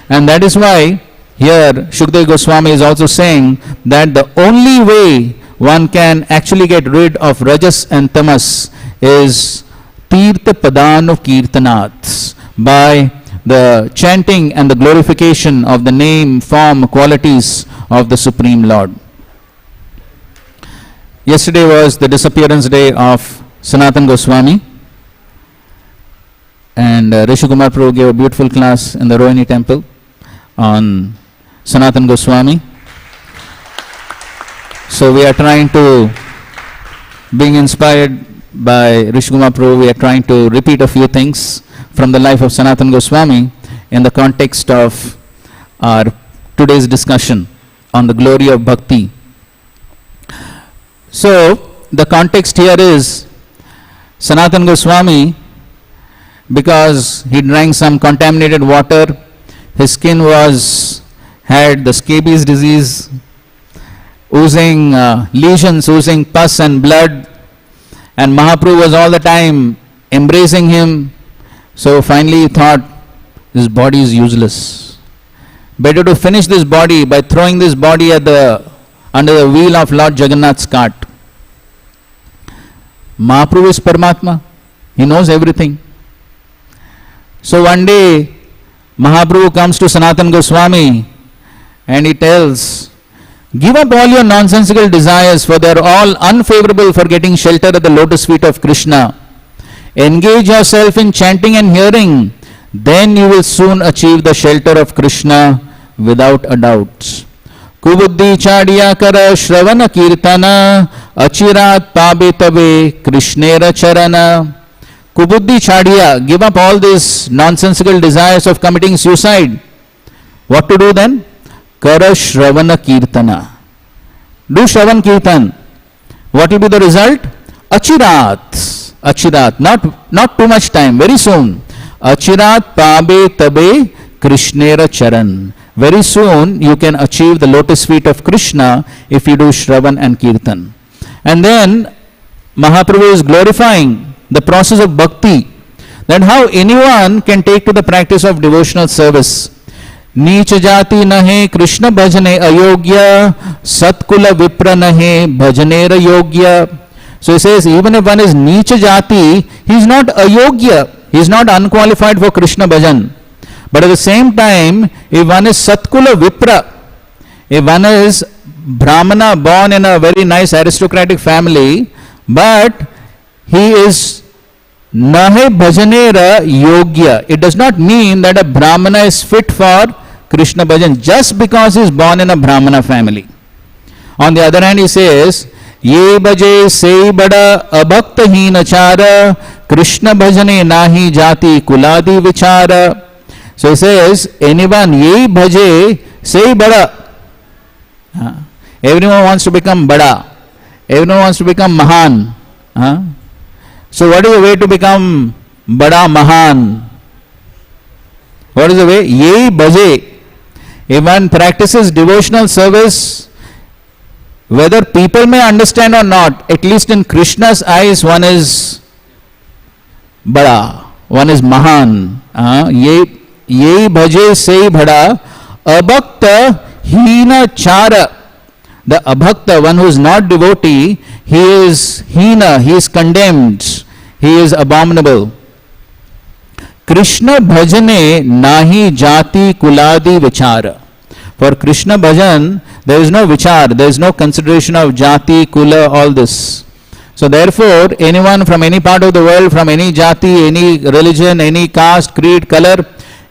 And that is why here Shukdev Goswami is also saying that the only way one can actually get rid of rajas and tamas is tirtha padano kirtanats, by the chanting and the glorification of the name, form, qualities of the Supreme Lord. Yesterday was the disappearance day of Sanatan Goswami, and Rishi Kumar Prabhu gave a beautiful class in the Rohini temple on Sanatan Goswami. So we are trying to, being inspired by Rishi Kumar Prabhu, we are trying to repeat a few things from the life of Sanatan Goswami in the context of our today's discussion on the glory of bhakti. So the context here is Sanatan Goswami, because he drank some contaminated water, his skin had the scabies disease, oozing lesions, oozing pus and blood, and Mahaprabhu was all the time embracing him. So finally he thought, this body is useless. Better to finish this body by throwing this body under the wheel of Lord Jagannath's cart. Mahaprabhu is Paramatma. He knows everything. So one day Mahaprabhu comes to Sanatan Goswami and he tells, give up all your nonsensical desires, for they are all unfavorable for getting shelter at the lotus feet of Krishna. Engage yourself in chanting and hearing, then you will soon achieve the shelter of Krishna without a doubt. Kubuddhi chadiya kara shravana kirtana, achirat pabe tabe krishnera charana. Kubuddhi chadiya, give up all these nonsensical desires of committing suicide. What to do then? Kara shravana kirtana. Do shravan kirtan. What will be the result? Achirat. Achirat. Not too much time. Very soon. Achirat pabe tabe krishnera charan. Very soon you can achieve the lotus feet of Krishna if you do shravan and kirtan. And then Mahaprabhu is glorifying the process of bhakti, that how anyone can take to the practice of devotional service. नीच जाति नहे कृष्ण भजने अयोग्य, सत्कुल विप्र नहे भजनेर योग्य. So he says, even if one is नीच jati, he is not ayogya, he is not unqualified for Krishna bhajan. But at the same time, if one is satkula vipra, if one is Brahmana born in a very nice aristocratic family, but he is nahe bhajanera yogya, it does not mean that a Brahmana is fit for Krishna bhajan just because he is born in a Brahmana family. On the other hand, he says, ye bhaje se bada abhakta heenachara, Krishna bhajane nahi jati kuladi vichara. So he says, anyone ye bhaje se bada. Everyone wants to become bada. Everyone wants to become mahan. So what is the way to become bada mahan? What is the way? Ye bhaje. If one practices devotional service, whether people may understand or not, at least in Krishna's eyes, one is bada, one is mahan. Ye bhaje se bhada, abhakta hina chara. The abhakta, one who is not devotee, he is hina, he is condemned, he is abominable. Krishna bhajane nahi jati kuladi vichara. For Krishna bhajan, there is no vichar, there is no consideration of jati, kula, all this. So therefore, anyone from any part of the world, from any jati, any religion, any caste, creed, color,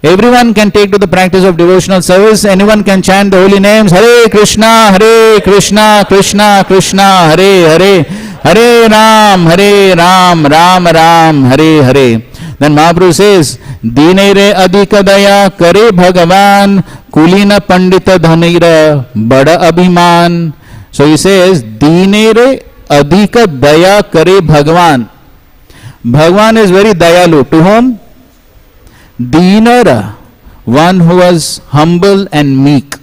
everyone can take to the practice of devotional service. Anyone can chant the holy names, Hare Krishna, Krishna Krishna, Hare Hare, Hare Ram, Ram Ram, Hare Hare. Then Mahaprabhu says, Dinere adhika daya kare Bhagavan, kulina pandita dhanira bada abhiman. So he says, Dinere adhika daya kare Bhagavan. Bhagavan is very dayalu. To whom? Dinara, one who was humble and meek.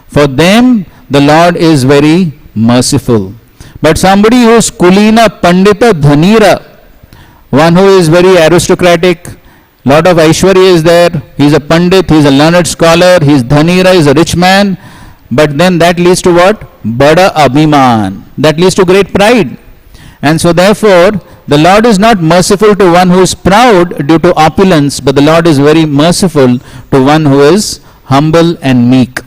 For them, the Lord is very merciful. But somebody who is kulina pandita dhanira, one who is very aristocratic, lot of Aishwarya is there, he is a pandit, he is a learned scholar, he is dhanira, he is a rich man, but then that leads to what? Bada abhiman. That leads to great pride. And so therefore, the Lord is not merciful to one who is proud due to opulence, but the Lord is very merciful to one who is humble and meek.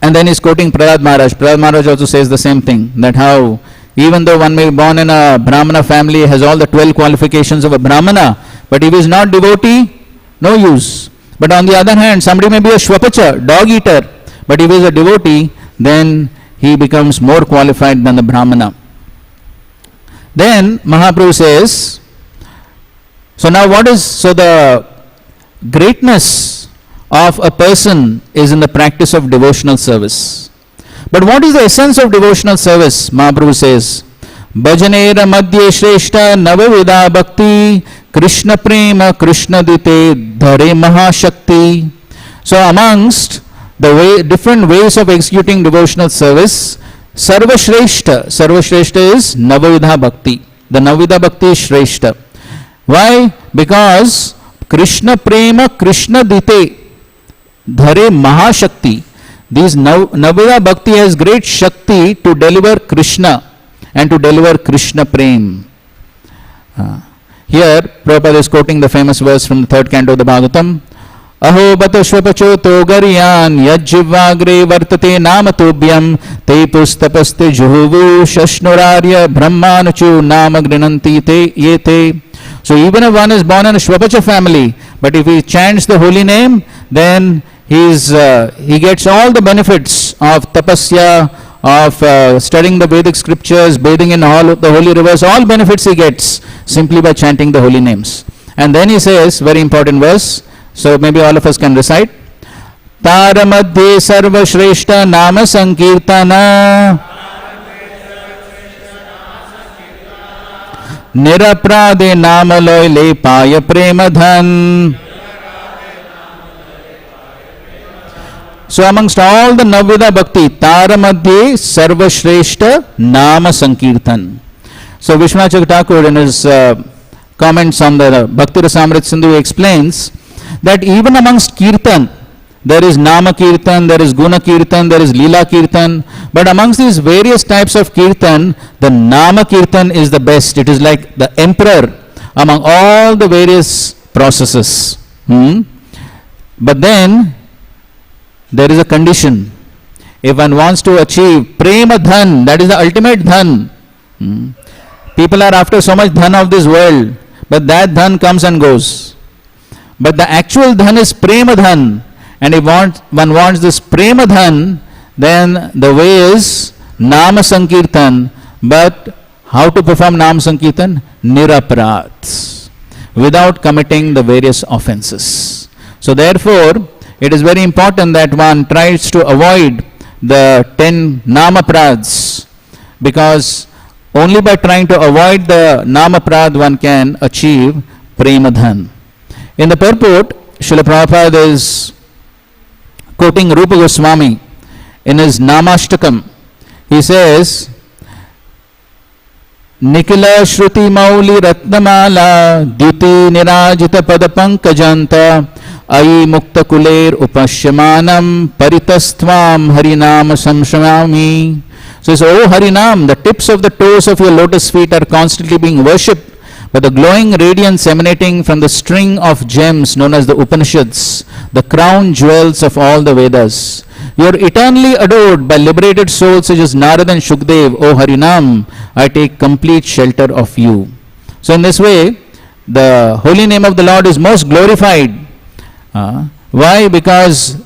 And then he's quoting Prahlad Maharaj. Prahlad Maharaj also says the same thing, that how even though one may be born in a Brahmana family, has all the 12 qualifications of a Brahmana, but if he is not devotee, no use. But on the other hand, somebody may be a Shwapacha, dog eater, but if he is a devotee, then he becomes more qualified than the Brahmana. Then Mahaprabhu says, so now the greatness of a person is in the practice of devotional service. But what is the essence of devotional service? Mahaprabhu says, Bhajanera madhye shreshta navavida bhakti Krishna prema Krishna dite dhare mahashakti. So amongst the different ways of executing devotional service, Sarvashreshta is Navavidha Bhakti. The Navavidha Bhakti is Shreshta. Why? Because Krishna Prema Krishna Dite Dhare Mahashakti. This Navavidha Bhakti has great Shakti to deliver Krishna and to deliver Krishna Prem. Here Prabhupada is quoting the famous verse from the third canto of the Bhagavatam. Aho bata shvapachoto garyan yajjivagre vartate namatobhyam te pustapaste juhuvu shashnurarya brahmanuchu namagrinanti te yete. So even if one is born in a Shvapacha family, but if he chants the holy name, then he gets all the benefits of tapasya, of studying the Vedic scriptures, bathing in all of the holy rivers, all benefits he gets simply by chanting the holy names. And then he says, very important verse, so maybe all of us can recite. Tara madhye sarva shreshta nama sankirtana niraprade nama loyle paya premadhan. So amongst all the Navvidha Bhakti, Tara madhye sarva shreshta nama sankirtan. So Vishwanath Thakur in his comments on the Bhakti Rasamrita Sindhu explains that even amongst Kirtan, there is Nama Kirtan, there is Guna Kirtan, there is Leela Kirtan, but amongst these various types of Kirtan, the Nama Kirtan is the best. It is like the emperor among all the various processes. But then, there is a condition. If one wants to achieve Prema Dhan, that is the ultimate Dhan. People are after so much Dhan of this world, but that Dhan comes and goes. But the actual Dhan is Prema Dhan. And if one wants this Prema Dhan, then the way is Nama Sankirtan. But how to perform Nama Sankirtan? Niraprad, without committing the various offenses. So therefore, it is very important that one tries to avoid the 10 Namaprads, because only by trying to avoid the Namaprad one can achieve Prema Dhan. In the purport, Srila Prabhupada is quoting Rupa Goswami in his Namashtakam. He says, Nikila Shruti Mauli Ratnamala Dyuti Nirajita Padapankajanta Ayi Mukta Kuler Upashyamanam Paritastvam Harinam Samshamami. So he says, O Harinam, the tips of the toes of your lotus feet are constantly being worshipped, but the glowing radiance emanating from the string of gems known as the Upanishads, the crown jewels of all the Vedas. You are eternally adored by liberated souls such as Narad and Shukdev. O Harinam, I take complete shelter of you. So in this way, the holy name of the Lord is most glorified. Why? Because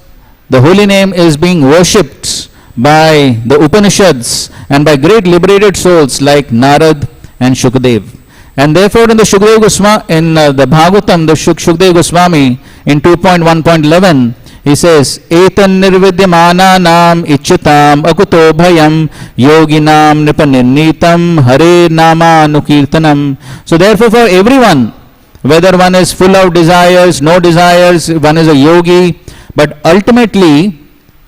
the holy name is being worshipped by the Upanishads and by great liberated souls like Narad and Shukdev. And therefore in the Shukdev Goswami, in the Bhagavatam, the Shukdev Goswami in 2.1.11, he says, Etan nirvidyamana nam ichyatam akuto bhayam yoginam nipanirnitam hare nama nukirtanam. So therefore for everyone, whether one is full of desires, no desires, one is a yogi, but ultimately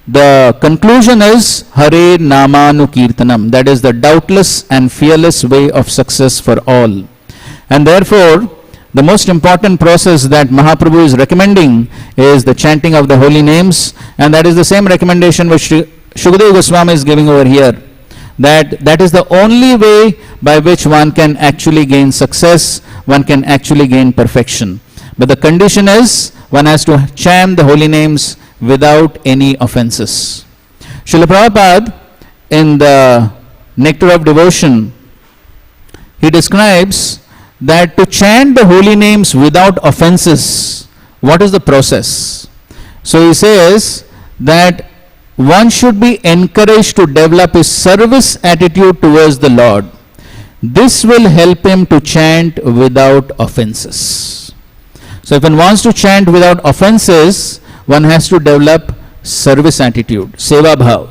the conclusion is Hare Nama Nukirtanam. That is the doubtless and fearless way of success for all. And therefore, the most important process that Mahaprabhu is recommending is the chanting of the holy names, and that is the same recommendation which Shukdev Goswami is giving over here. That is the only way by which one can actually gain success, one can actually gain perfection. But the condition is, one has to chant the holy names without any offenses. Srila Prabhupada, in the Nectar of Devotion, he describes that to chant the holy names without offenses, what is the process? So he says that one should be encouraged to develop his service attitude towards the Lord. This will help him to chant without offenses. So if one wants to chant without offenses, one has to develop service attitude, seva bhav.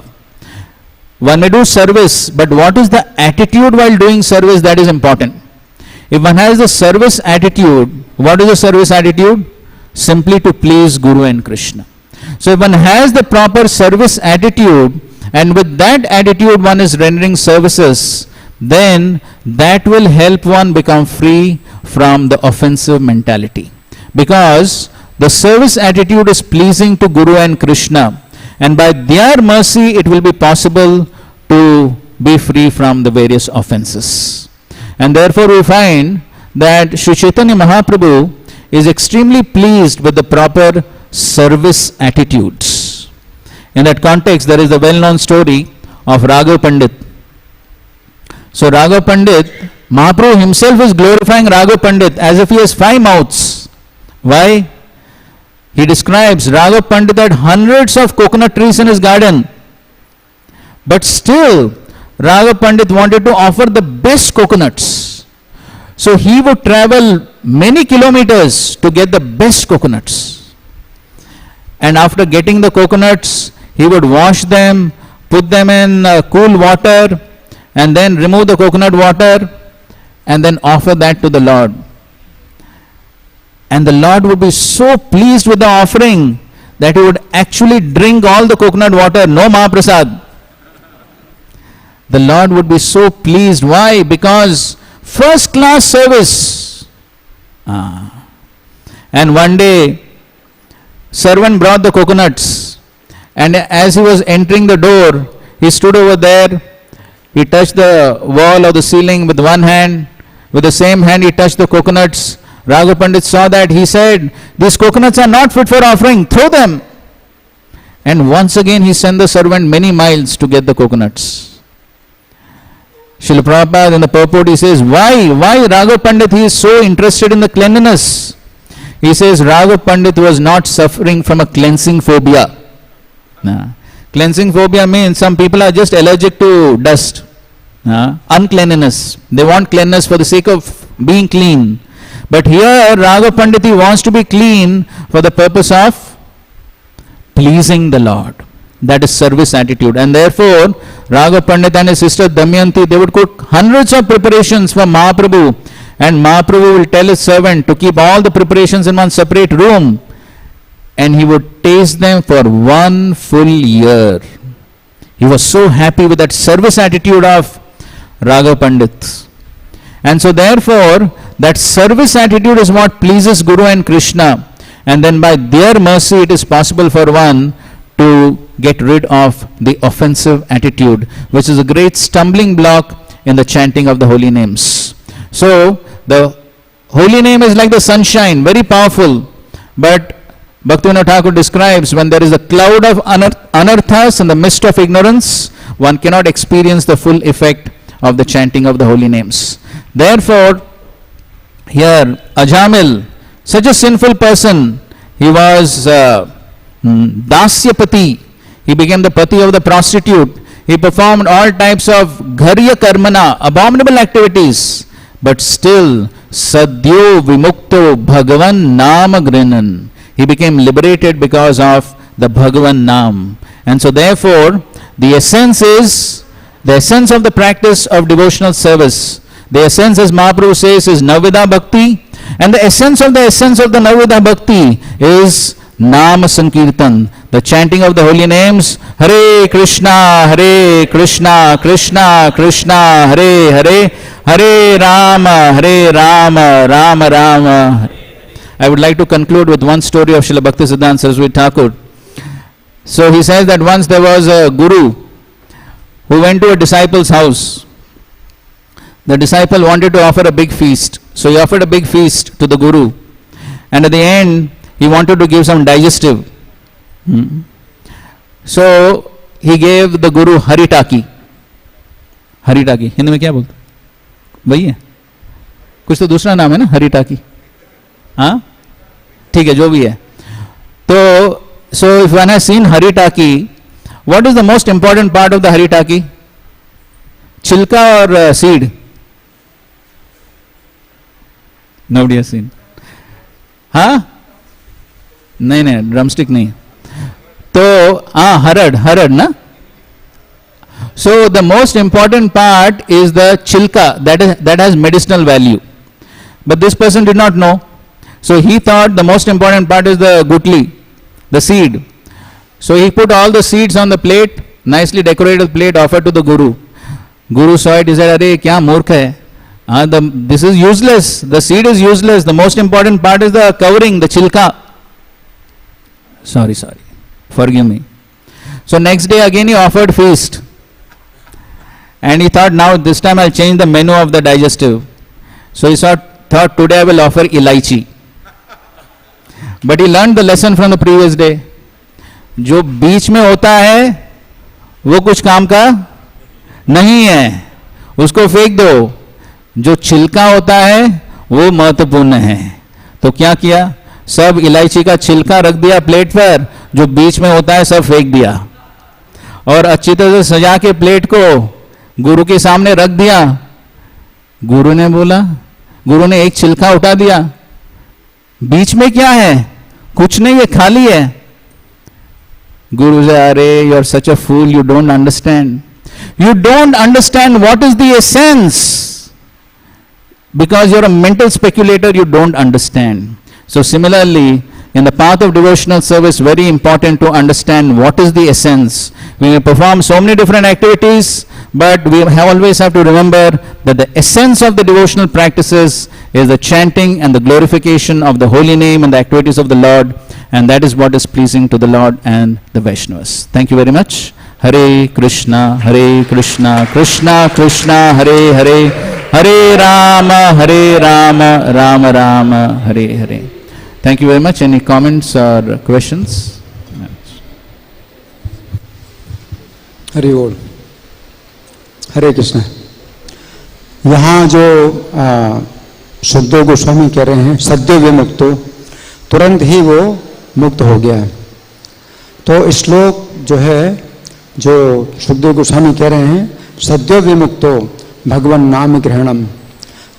One may do service, but what is the attitude while doing service, that is important. If one has the service attitude, what is the service attitude? Simply to please Guru and Krishna. So if one has the proper service attitude, and with that attitude one is rendering services, then that will help one become free from the offensive mentality. Because the service attitude is pleasing to Guru and Krishna, and by their mercy it will be possible to be free from the various offenses. And therefore we find that Sri Chaitanya Mahaprabhu is extremely pleased with the proper service attitudes. In that context, there is the well-known story of Raghav Pandit. So Raghav Pandit, Mahaprabhu himself is glorifying Raghav Pandit as if he has 5 mouths. Why? He describes Raghav Pandit had hundreds of coconut trees in his garden. But still, Raghav Pandit wanted to offer the best coconuts. So he would travel many kilometers to get the best coconuts. And after getting the coconuts, he would wash them, put them in cool water, and then remove the coconut water, and then offer that to the Lord. And the Lord would be so pleased with the offering that he would actually drink all the coconut water, no Mahaprasad. The Lord would be so pleased. Why? Because first class service. And one day, servant brought the coconuts, and as he was entering the door, he stood over there. He touched the wall or the ceiling with one hand. With the same hand he touched the coconuts. Raghav Pandit saw that. He said, "These coconuts are not fit for offering, throw them." And once again he sent the servant many miles to get the coconuts. Srila Prabhupada in the purport, he says, why Raghav Pandit, he is so interested in the cleanliness? He says Raghav Pandit was not suffering from a cleansing phobia. Cleansing phobia means some people are just allergic to dust, uncleanliness. They want cleanness for the sake of being clean. But here Raghav Pandit, he wants to be clean for the purpose of pleasing the Lord. That is service attitude. And therefore Raghav Pandit and his sister Damayanti, they would cook hundreds of preparations for Mahaprabhu, and Mahaprabhu will tell his servant to keep all the preparations in one separate room, and he would taste them for 1 full year. He was so happy with that service attitude of Raghav Pandit. And so therefore that service attitude is what pleases Guru and Krishna, and then by their mercy it is possible for one to get rid of the offensive attitude, which is a great stumbling block in the chanting of the holy names. So the holy name is like the sunshine, very powerful, but Bhaktivinoda Thakur describes when there is a cloud of anarthas and the mist of ignorance, one cannot experience the full effect of the chanting of the holy names. Therefore, here Ajamil, such a sinful person, he was Dasyapati. He became the pati of the prostitute. He performed all types of gharya karmana, abominable activities. But still, Sadhyo Vimukto Bhagavan Nama Grinan. He became liberated because of the Bhagavan Nam. And so therefore, the essence of the practice of devotional service. The essence, as Mahaprabhu says, is Navida Bhakti. And the essence of the Navida Bhakti is Nama Sankirtan, the chanting of the holy names. Hare Krishna, Krishna Krishna, Hare Hare, Hare Rama, Rama Rama. I would like to conclude with one story of Srila Bhaktisiddhanta Saraswati Thakur. So he says that once there was a guru who went to a disciple's house. the disciple wanted to offer a big feast. So he offered a big feast to the Guru. And at the end, he wanted to give some digestive. So he gave the Guru Haritaki. Haritaki. Hindi में क्या बोलते? वही है? कुछ तो दूसरा नाम है ना, हरिटाकी. हाँ? ठीक है, जो भी है. तो, so if one has seen haritaki, what is the most important part of the haritaki? Chilka or seed? Nobody has seen. हाँ? नहीं, drumstick नहीं. तो हरड़ ना. So the most important part is the chilka, that has medicinal value. But this person did not know. So he thought the most important part is the gutli, the seed. So he put all the seeds on the plate, nicely decorated plate, offered to the Guru. Guru saw it, he said, "Arey, kya murkha hai? This is useless. The seed is useless. The most important part is the covering, the chilka." Sorry. Forgive me. So next day again he offered feast. And he thought, now this time I'll change the menu of the digestive. So he thought today I will offer elaichi. But he learned the lesson from the previous day. जो बीच में होता है वो कुछ काम का नहीं है, उसको फेंक दो. जो छिलका होता है वो महत्वपूर्ण है. तो क्या किया? सब इलायची का छिलका रख दिया प्लेट पर, जो बीच में होता है सब फेंक दिया. और अच्छी तरह से सजा के प्लेट को गुरु के सामने रख दिया. गुरु ने बोला, गुरु ने एक छिलका उठा दिया. बीच में क्या है? कुछ नहीं है, खाली है. Guru said, "Arey, you are such a fool, you don't understand. You don't understand what is the essence. Because you are a mental speculator, you don't understand." So similarly, in the path of devotional service, very important to understand what is the essence. We may perform so many different activities, but we always have to remember that the essence of the devotional practices is the chanting and the glorification of the holy name and the activities of the Lord. And that is what is pleasing to the Lord and the Vaishnavas. Thank you very much. Hare Krishna, Krishna Krishna, Hare Hare, Hare Rama, Rama Rama, Hare Hare. Thank you very much. Any comments or questions? Hari बोल. हरे कृष्ण. यहाँ जो शुद्धो गोस्वामी कह रहे हैं सद्यो विमुक्तो, तुरंत ही वो मुक्त हो गया. तो श्लोक जो है, जो शुद्धो गोस्वामी कह रहे हैं सद्यो विमुक्तो भगवान नाम ग्रहणम,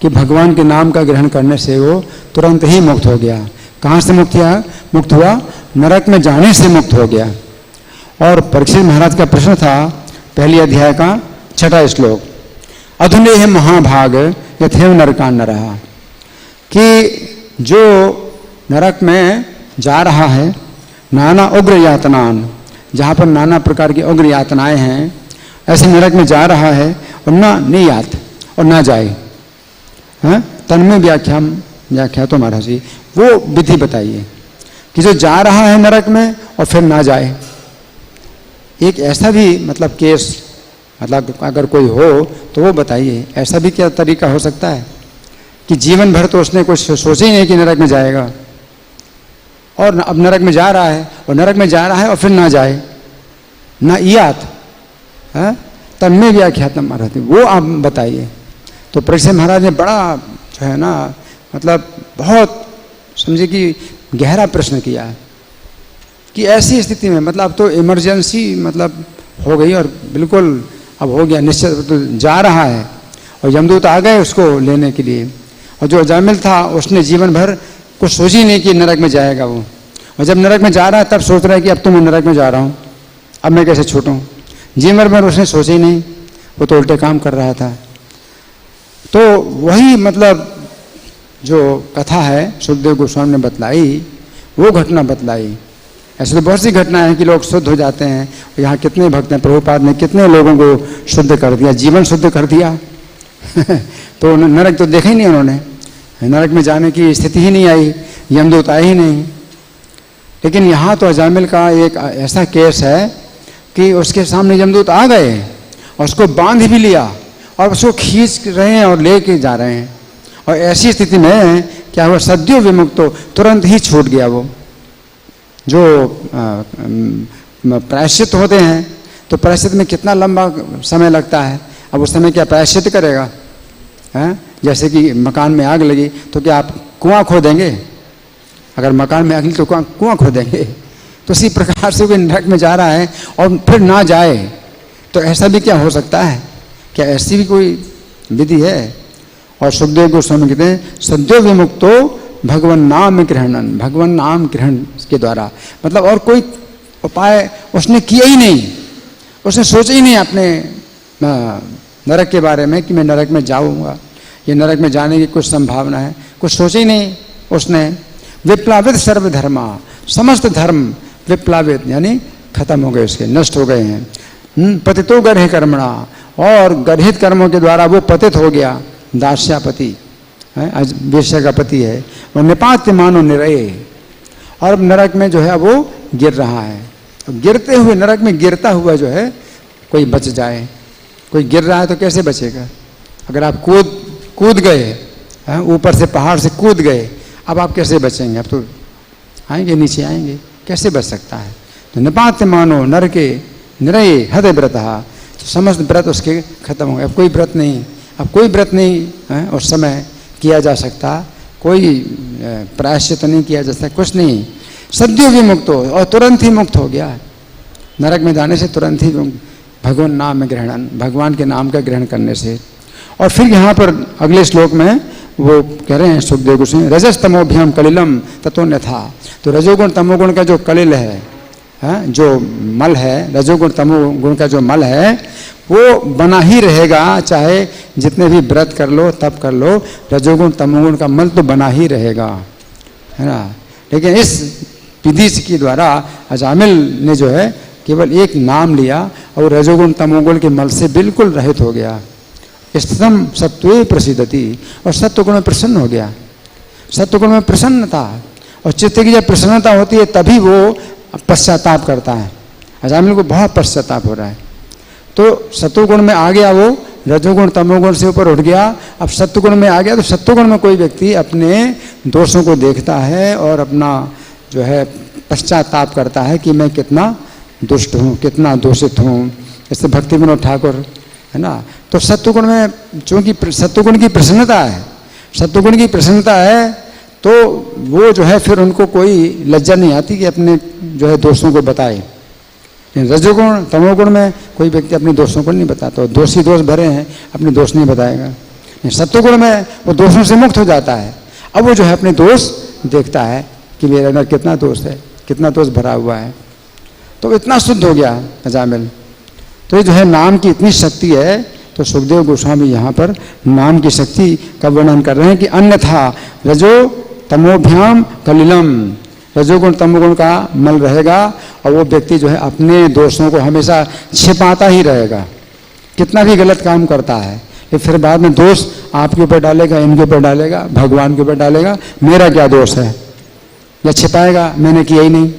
कि भगवान के नाम का ग्रहण करने से वो तुरंत ही मुक्त हो गया. कहाँ से मुक्त हुआ? नरक में जाने से मुक्त हो गया. और परीक्षित महाराज का प्रश्न था, पहली अध्याय का 6वां श्लोक, अधुनेह महाभाग यथेव नरकान नरहा, कि जो नरक में जा रहा है नाना उग्र यातनान, जहाँ पर नाना प्रकार की उग्र यातनाएं हैं, ऐसे नरक में जा रहा है और ना नियात और ना जाए. तन्मय व्याख्या तो महाराज जी वो विधि बताइए कि जो जा रहा है नरक में और फिर ना जाए. एक ऐसा भी मतलब केस, मतलब अगर कोई हो तो वो बताइए, ऐसा भी क्या तरीका हो सकता है कि जीवन भर तो उसने कुछ सोचा ही नहीं कि नरक में जाएगा, और अब नरक में जा रहा है और नरक में जा रहा है और फिर ना जाए, ना इयात तन्मय व्याख्या महाराज, वो आप बताइए. तो परीक्षित महाराज ने बड़ा जो है ना, मतलब बहुत समझे कि गहरा प्रश्न किया है कि ऐसी स्थिति में, मतलब अब तो इमरजेंसी मतलब हो गई और बिल्कुल अब हो गया निश्चित, तो जा रहा है और यमदूत आ गए उसको लेने के लिए, और जो अजामिल था उसने जीवन भर कुछ सोची नहीं कि नरक में जाएगा वो, और जब नरक में जा रहा है तब सोच रहा है कि अब तो मैं नरक में जा रहा हूँ, अब मैं कैसे छूटूँ. जीवन भर उसने सोचा ही नहीं, वो तो उल्टे काम कर रहा था. तो वही मतलब जो कथा है सुखदेव गोस्वामी ने बतलाई, वो घटना बतलाई. ऐसे तो बहुत सी घटनाएं हैं कि लोग शुद्ध हो जाते हैं. यहाँ कितने भक्त हैं, प्रभुपाद ने कितने लोगों को शुद्ध कर दिया, जीवन शुद्ध कर दिया. तो नरक तो देखा ही नहीं उन्होंने, नरक में जाने की स्थिति ही नहीं आई, यमदूत आए ही नहीं. लेकिन यहाँ तो अजामिल का एक ऐसा केस है कि उसके सामने यमदूत आ गए और उसको बांध भी लिया और उसको खींच रहे हैं और लेके जा रहे हैं। और ऐसी स्थिति में क्या हुआ, सद्यो विमुक्तो, तुरंत ही छूट गया वो। जो प्रायश्चित होते हैं तो प्रायश्चित में कितना लंबा समय लगता है। अब उस समय क्या प्रायश्चित करेगा है? जैसे कि मकान में आग लगी तो क्या आप कुआं खोदेंगे? अगर मकान में आग लगी तो कुआं खोदेंगे? तो इसी प्रकार से कोई नरक में जा रहा है और फिर ना जाए, तो ऐसा भी क्या हो सकता है? क्या ऐसी भी कोई विधि है? और सुखदेव गोस्वामी कहते हैं सद्यो विमुक्तो भगवान नाम ग्रहणन, भगवान नाम ग्रहण के द्वारा, मतलब और कोई उपाय उसने किया ही नहीं, उसने सोचा ही नहीं अपने नरक के बारे में कि मैं नरक में जाऊंगा, ये नरक में जाने की कुछ संभावना है, कुछ सोचा ही नहीं उसने। विप्लावित सर्वधर्मा, समस्त धर्म विप्लावित यानी खत्म हो गए, उसके नष्ट हो गए हैं। पतितो गर्ह कर्मणा, और गर्हित कर्मों के द्वारा वो पतित हो गया, दास्यापति है, आज वेश्या का पति है। वो निपात्य मानो निरय, और अब नरक में जो है वो गिर रहा है। तो गिरते हुए नरक में गिरता हुआ जो है कोई बच जाए। कोई गिर रहा है तो कैसे बचेगा? अगर आप कूद गए ऊपर से, पहाड़ से कूद गए, अब आप कैसे बचेंगे? अब तो आएंगे, नीचे आएंगे, कैसे बच सकता है? तो निपात्य मानो नरके निरय हृदय व्रत, तो समस्त व्रत उसके खत्म हो गए। अब कोई व्रत नहीं, अब कोई व्रत नहीं है उस समय किया जा सकता, कोई प्रायश्चित नहीं किया जा सकता, कुछ नहीं। सद्यो विमुक्त हो, और तुरंत ही मुक्त हो गया नरक में जाने से, तुरंत ही भगवान नाम ग्रहणन, भगवान के नाम का ग्रहण करने से। और फिर यहाँ पर अगले श्लोक में वो कह रहे हैं सुखदेव गोस्वामी, रजस तमोभ्याम कलिलम ततो न्यथा। तो रजोगुण तमोगुण का जो कलिल है, जो मल है, रजोगुण तमोगुण का जो मल है वो बना ही रहेगा, चाहे जितने भी व्रत कर लो, तप कर लो, रजोगुण तमोगुण का मल तो बना ही रहेगा, है ना। लेकिन इस विधि के द्वारा अजामिल ने जो है केवल एक नाम लिया और रजोगुण तमोगुण के मल से बिल्कुल रहित हो गया। स्थितम सत्वे प्रसिद्धति, और सत्वगुण में प्रसन्न हो गया। सत्वगुण में प्रसन्नता, और चित्त की जब प्रसन्नता होती है तभी वो पश्चाताप करता है। अजामिल को बहुत पश्चाताप हो रहा है, तो सत्वगुण में आ गया वो, रजोगुण तमोगुण से ऊपर उठ गया, अब सत्वगुण में आ गया। तो सत्वगुण में कोई व्यक्ति अपने दोषों को देखता है और अपना जो है पश्चाताप करता है कि मैं कितना दुष्ट हूँ, कितना दूषित हूँ। जैसे भक्ति विनोद ठाकुर है ना, तो सत्वगुण में चूंकि सत्वगुण की प्रसन्नता है, सत्वगुण की प्रसन्नता है, तो वो जो है फिर उनको कोई लज्जा नहीं आती कि अपने जो है दोषों को बताए। रजोगुण तमोगुण में कोई व्यक्ति अपने दोषों को नहीं बताता, दोषी दोष भरे हैं, अपने दोष नहीं बताएगा। सत्वगुण में वो दोषों से मुक्त हो जाता है, अब वो जो है अपने दोष देखता है कि मेरे अंदर कितना दोष है, कितना दोष भरा हुआ है, तो इतना शुद्ध हो गया अजामिल। तो ये जो है नाम की इतनी शक्ति है। तो सुखदेव गोस्वामी यहाँ पर नाम की शक्ति का वर्णन कर रहे हैं कि अन्यथा रजो तमोभ्याम कलिलम, रजोगुण तमोगुण का मल रहेगा और वो व्यक्ति जो है अपने दोषों को हमेशा छिपाता ही रहेगा। कितना भी गलत काम करता है ये फिर बाद में दोष आपके ऊपर डालेगा, इनके ऊपर डालेगा, भगवान के ऊपर डालेगा, मेरा क्या दोष है, या छिपाएगा मैंने किया ही नहीं।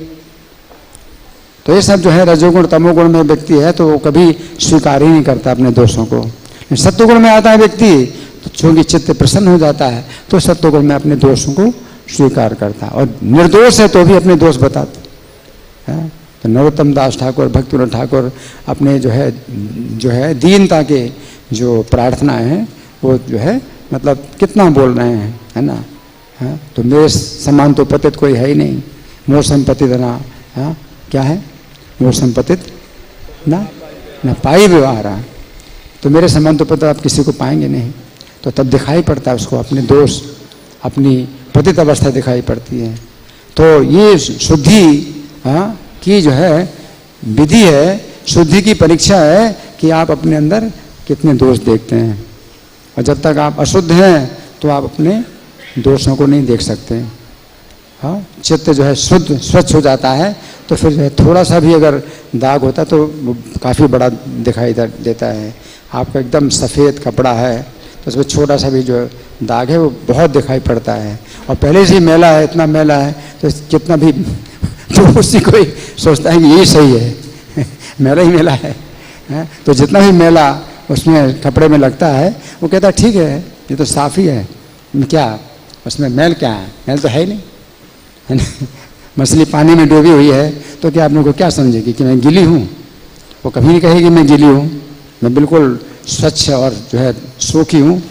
तो ये सब जो है रजोगुण तमोगुण में व्यक्ति है तो वो कभी स्वीकार ही नहीं करता अपने दोषों को। सत्वगुण में आता है व्यक्ति तो चूंकि चित्त प्रसन्न हो जाता है तो सत्वगुण में अपने दोषों को स्वीकार करता है, और निर्दोष है तो भी अपने दोष बताते हैं। तो नरोत्तम दास ठाकुर, भक्ति विनोद ठाकुर अपने जो है दीनता के जो प्रार्थनाएं हैं वो जो है मतलब कितना बोल रहे हैं, है ना। तो मेरे समान तो पतित कोई है ही नहीं, मोह संपत्ति धना, क्या है मोह संपत्तित ना पाई व्यवहार, तो मेरे समान तो पता आप किसी को पाएंगे नहीं। तो तब दिखाई पड़ता है उसको अपने दोष, अपनी पतित अवस्था दिखाई पड़ती है। तो ये शुद्धि की जो है विधि है, शुद्धि की परीक्षा है कि आप अपने अंदर कितने दोष देखते हैं। और जब तक आप अशुद्ध हैं तो आप अपने दोषों को नहीं देख सकते। चित्त जो है शुद्ध स्वच्छ हो जाता है तो फिर जो है थोड़ा सा भी अगर दाग होता है तो काफ़ी बड़ा दिखाई देता है। आपका एकदम सफ़ेद कपड़ा है तो उसमें छोटा सा भी जो दाग है वो बहुत दिखाई पड़ता है, और पहले से ही मैला है, इतना मैला है तो कितना भी तो उसी को ही सोचता है कि यही सही है मैला ही मैला है। तो जितना भी मैला उसमें कपड़े में लगता है, वो कहता है ठीक है ये तो साफ ही है, क्या उसमें मैल क्या है, मैल तो है ही नहीं, है ना। मछली पानी में डूबी हुई है तो क्या आप लोगों को क्या समझेगी कि मैं गीली हूँ? वो कभी नहीं कहेगी मैं गीली हूँ, मैं बिल्कुल स्वच्छ और जो है सूखी हूँ।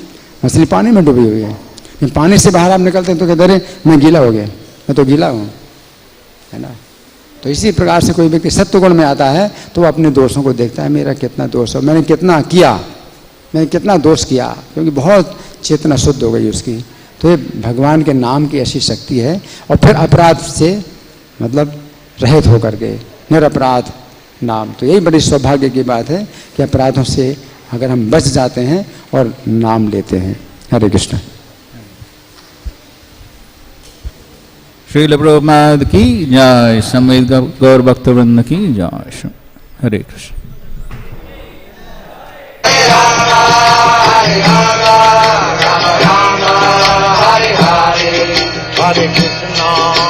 मछली पानी में डूबी हुई है, फिर पानी से बाहर आप निकलते हैं तो कहते अरे मैं गीला हो गया, मैं तो गीला हूँ, है ना। तो इसी प्रकार से कोई व्यक्ति सत्व गुण में आता है तो वो अपने दोषों को देखता है, मेरा कितना दोष है, मैंने कितना किया, मैंने कितना दोष किया, क्योंकि बहुत चेतना शुद्ध हो गई उसकी। तो ये भगवान के नाम की ऐसी शक्ति है। और फिर अपराध से मतलब रहित होकर के निरपराध नाम, तो यही बड़ी सौभाग्य की बात है कि अपराधों से अगर हम बच जाते हैं और नाम लेते हैं। हरे कृष्ण। श्रील प्रभुपाद की जय, समेत गौर भक्तवृंद की जय। हरे कृष्ण। Hare Krishna